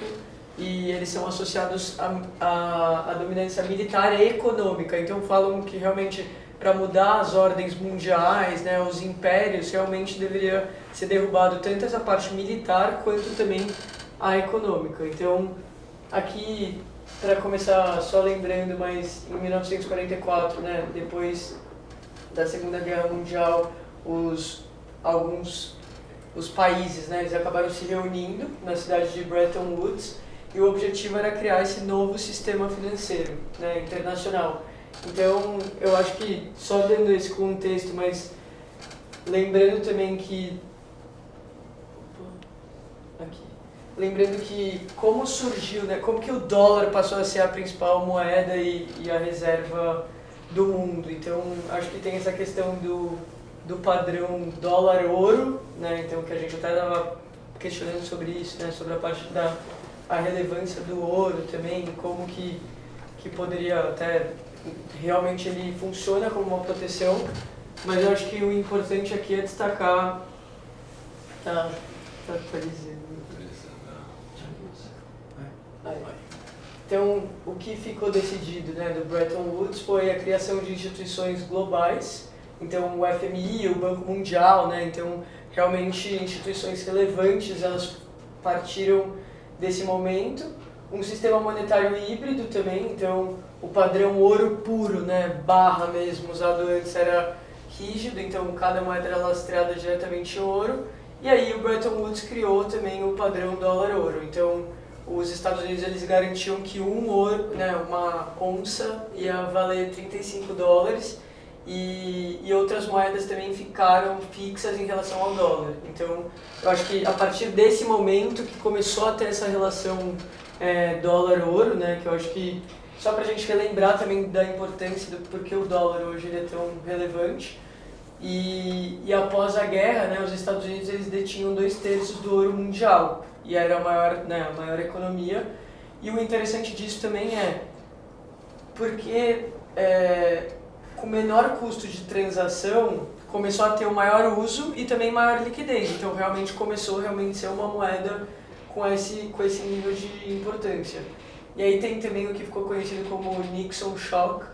e eles são associados à dominância militar e econômica. Então falam que realmente para mudar as ordens mundiais, né, os impérios, realmente deveria ser derrubado tanto essa parte militar quanto também a econômica. Então aqui, para começar só lembrando, mas em 1944, né, depois da Segunda Guerra Mundial, os países, né, eles acabaram se reunindo na cidade de Bretton Woods e o objetivo era criar esse novo sistema financeiro, né, internacional. Então, eu acho que, só dando esse contexto, mas lembrando também que... Lembrando que como surgiu, né, como que o dólar passou a ser a principal moeda e a reserva do mundo. Então, acho que tem essa questão do padrão dólar-ouro, né? Então, que a gente até estava questionando sobre isso, né? Sobre a parte da relevância do ouro também, como que poderia até, realmente ele funciona como uma proteção, mas eu acho que o importante aqui é destacar, tá atualizando. Então, o que ficou decidido, né, do Bretton Woods foi a criação de instituições globais. Então, o FMI, o Banco Mundial, né? Então, realmente, instituições relevantes, elas partiram desse momento. Um sistema monetário híbrido também, então, o padrão ouro puro, né? Barra mesmo, usado antes era rígido, então cada moeda era lastreada diretamente em ouro. E aí, o Bretton Woods criou também o padrão dólar-ouro. Então, os Estados Unidos, eles garantiam que um ouro, né, uma onça, ia valer $35, e outras moedas também ficaram fixas em relação ao dólar. Então, eu acho que a partir desse momento que começou a ter essa relação dólar-ouro, né, que eu acho que, só para a gente relembrar também da importância do porquê o dólar hoje ele é tão relevante, e após a guerra, né, os Estados Unidos eles detinham 2/3 do ouro mundial, e era a maior economia. E o interessante disso também é porque com menor custo de transação começou a ter um maior uso e também maior liquidez. Então realmente começou a ser uma moeda com esse nível de importância. E aí tem também o que ficou conhecido como Nixon Shock,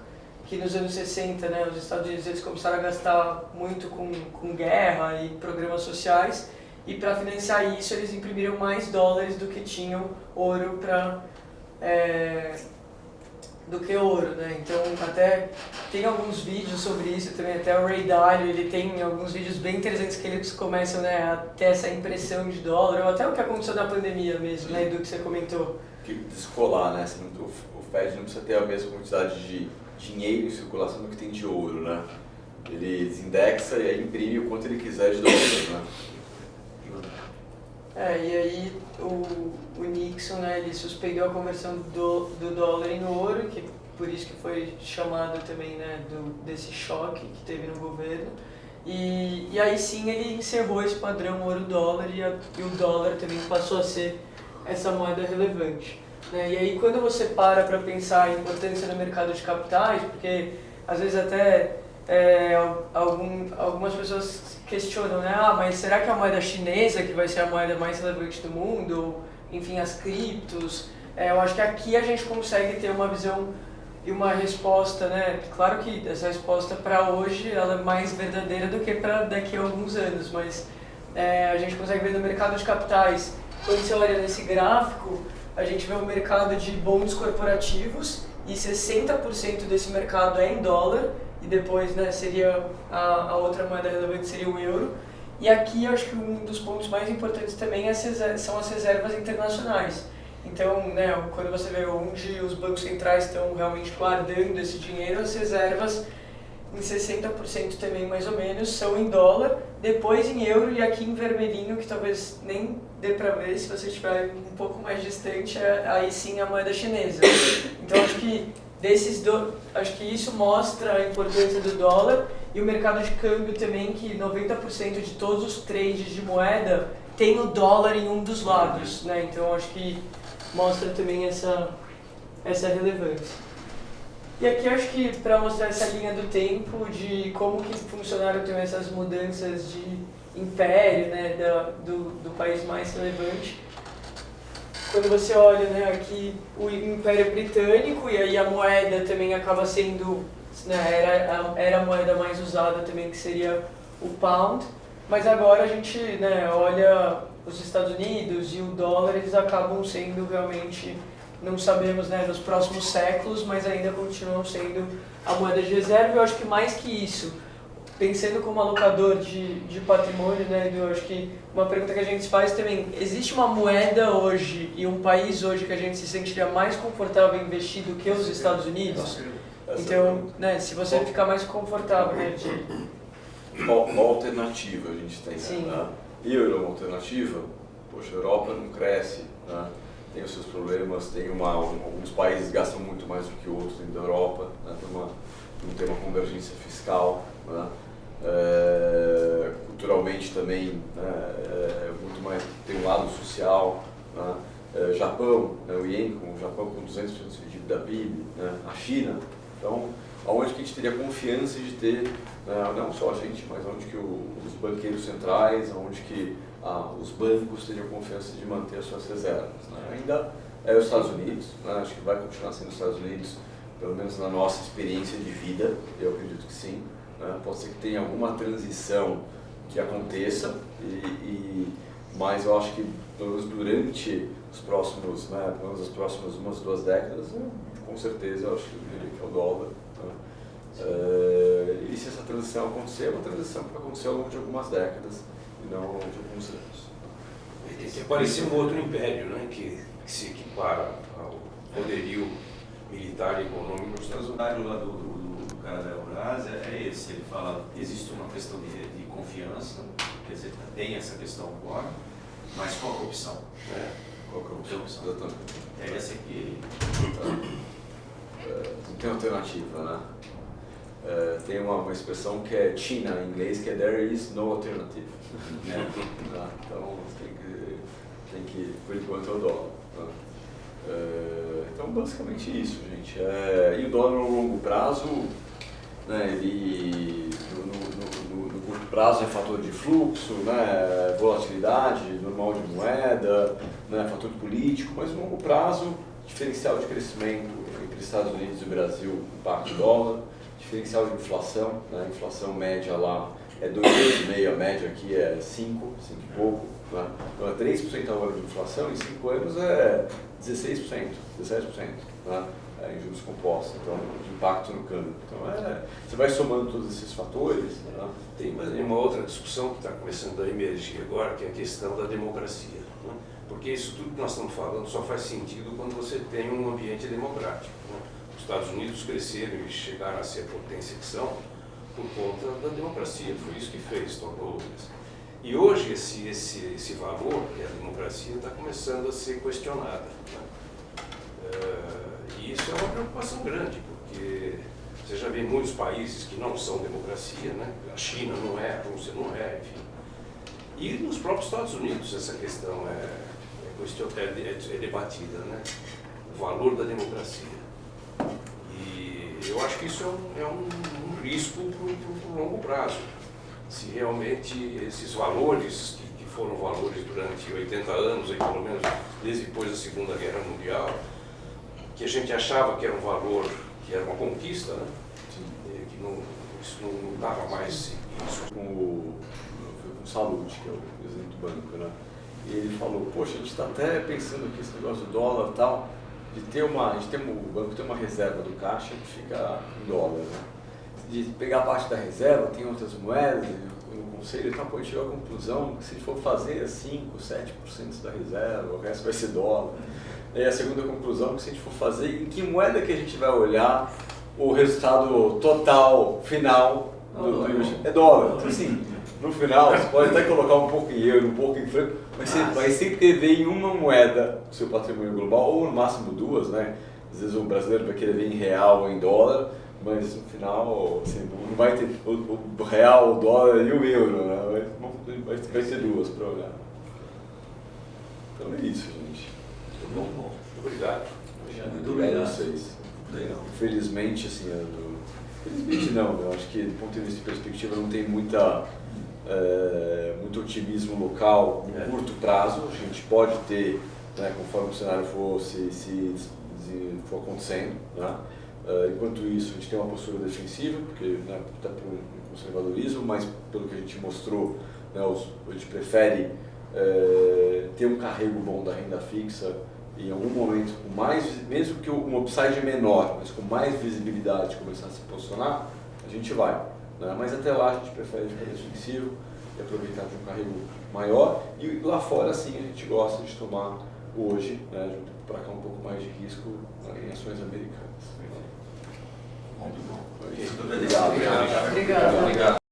que nos anos 60, né, os Estados Unidos eles começaram a gastar muito com guerra e programas sociais, e para financiar isso eles imprimiram mais dólares do que tinham ouro do que ouro, né? Então até tem alguns vídeos sobre isso também, até o Ray Dalio, ele tem alguns vídeos bem interessantes que eles começam, né, a ter essa impressão de dólar, ou até o que aconteceu na pandemia mesmo, né, do que você comentou. Que descolar, né? O Fed não precisa ter a mesma quantidade de dinheiro em circulação do que tem de ouro, né? Ele desindexa e aí imprime o quanto ele quiser de dólares, né? E aí o Nixon, né, ele suspendeu a conversão do dólar em ouro, que por isso que foi chamado também, né, desse choque que teve no governo. E aí sim ele encerrou esse padrão ouro-dólar e o dólar também passou a ser essa moeda relevante, né? E aí quando você para pensar a importância no mercado de capitais, porque às vezes até algumas pessoas questionam, né? Mas será que é a moeda chinesa que vai ser a moeda mais relevante do mundo? Ou, enfim, as criptos? Eu acho que aqui a gente consegue ter uma visão e uma resposta, né? Claro que essa resposta para hoje ela é mais verdadeira do que para daqui a alguns anos, mas a gente consegue ver no mercado de capitais. Quando você olha nesse gráfico, a gente vê o mercado de bons corporativos e 60% desse mercado é em dólar e depois, né, seria a outra moeda relevante seria o euro. E aqui eu acho que um dos pontos mais importantes também são as reservas internacionais. Então, né, quando você vê onde os bancos centrais estão realmente guardando esse dinheiro, as reservas em 60% também mais ou menos são em dólar, depois em euro e aqui em vermelhinho, que talvez nem dê para ver se você estiver um pouco mais distante, aí sim a moeda chinesa. Então acho que acho que isso mostra a importância do dólar e o mercado de câmbio também, que 90% de todos os trades de moeda tem o dólar em um dos lados, né? Então acho que mostra também essa relevância. E aqui acho que para mostrar essa linha do tempo de como que funcionaram também essas mudanças de império, né, do país mais relevante. Quando você olha, né, aqui o Império Britânico, e aí a moeda também acaba sendo, né, era a moeda mais usada também, que seria o pound, mas agora a gente, né, olha os Estados Unidos e o dólar, eles acabam sendo realmente, não sabemos, né, nos próximos séculos, mas ainda continuam sendo a moeda de reserva. Eu acho que mais que isso, pensando como alocador de patrimônio, né, eu acho que uma pergunta que a gente faz também, existe uma moeda hoje e um país hoje que a gente se sentiria mais confortável em investir do que os Estados Unidos? Então, né, se você ficar mais confortável, né, Qual alternativa a gente tem? Sim. Né? Euro é uma alternativa? Poxa, a Europa não cresce, né? Tem os seus problemas, alguns países gastam muito mais do que outros dentro da Europa, né? Não tem uma convergência fiscal, né? Culturalmente também, né? Muito mais, tem um lado social, né? Japão, né? O Ien, o Japão com 200% de dívida PIB, né? A China, então aonde que a gente teria confiança de ter, não só a gente, mas onde que os banqueiros centrais, onde que os bancos teriam confiança de manter as suas reservas, né? Ainda é os Estados Unidos, né? Acho que vai continuar sendo os Estados Unidos, pelo menos na nossa experiência de vida, eu acredito que sim, né? Pode ser que tenha alguma transição que aconteça, mas eu acho que pelo menos durante os próximos, né, pelo menos as próximas 1-2 décadas, com certeza eu acho que é o dólar. E se essa transição acontecer, é uma transição que vai acontecer ao longo de algumas décadas e não ao longo de alguns anos. Tem que aparecer um outro império, né, que se equipara ao poderio militar e econômico dos Estados Unidos. O comentário lá do cara da Eurásia é esse, ele fala que existe uma questão de confiança, quer dizer, tem essa questão agora, mas qual é a opção? Qual que é a opção? Exatamente. É essa aqui. Não tem alternativa, né? Tem uma expressão que é China em inglês, que é there is no alternative. Né? Então tem que, por enquanto, é o dólar. Né? Então, basicamente isso, gente. E o dólar no longo prazo, né, ele no curto prazo é fator de fluxo, né, volatilidade normal de moeda, né, fator político, mas no longo prazo, diferencial de crescimento entre Estados Unidos e Brasil, impacto do dólar, diferencial de inflação, né, a inflação média lá é 2,5%, a média aqui é 5 e pouco, né? Então é 3% ao ano de inflação, em 5 anos é 16%, 17%, né? Em juros compostos, então de impacto no câmbio. Então você vai somando todos esses fatores. Né? Tem uma outra discussão que está começando a emergir agora, que é a questão da democracia. Né? Porque isso tudo que nós estamos falando só faz sentido quando você tem um ambiente democrático. Né? Os Estados Unidos cresceram e chegaram a ser a potência que são por conta da democracia, foi isso que fez, tornou-os. E hoje esse valor, que é a democracia, está começando a ser questionada. Né? E isso é uma preocupação grande, porque você já vê muitos países que não são democracia, né? A China não é, a Rússia não é, enfim. E nos próprios Estados Unidos essa questão é debatida, né? O valor da democracia. E eu acho que isso é um risco para o longo prazo. Se realmente esses valores, que foram valores durante 80 anos, aí, pelo menos desde depois da Segunda Guerra Mundial, que a gente achava que era um valor, que era uma conquista, né? Que isso não dava mais isso. Com Salute, que é o presidente do banco, né? E ele falou, poxa, a gente está até pensando aqui esse negócio do dólar e tal, o banco tem uma reserva do caixa que fica em dólar, né? De pegar parte da reserva, tem outras moedas, no conselho, então a gente chegou à conclusão que se a gente for fazer 5, 7% da reserva, o resto vai ser dólar. E a segunda conclusão que se a gente for fazer, em que moeda que a gente vai olhar o resultado total, final, é dólar. Então assim, no final, você pode até colocar um pouco em euro, um pouco em franco, mas você vai sempre ter ver em uma moeda o seu patrimônio global, ou no máximo duas, né? Às vezes o brasileiro vai querer ver em real ou em dólar, mas no final assim, não vai ter o real, o dólar e o euro, né? Vai ter duas para olhar. Então é isso, gente. Bom, obrigado. Muito obrigado a vocês. Infelizmente, assim, infelizmente não, eu acho que do ponto de vista de perspectiva não tem muito otimismo local no curto prazo. A gente pode ter, né, conforme o cenário for for acontecendo, né? Enquanto isso, a gente tem uma postura defensiva, porque, né, até pelo conservadorismo, mas pelo que a gente mostrou, né, a gente prefere ter um carrego bom da renda fixa e em algum momento, mesmo que um upside menor, mas com mais visibilidade começar a se posicionar, a gente vai. Né? Mas até lá a gente prefere ficar defensivo e aproveitar de um carrego maior. E lá fora, sim, a gente gosta de tomar hoje, né, junto para cá um pouco mais de risco em ações americanas. Muito bom. Muito Obrigado. Obrigado.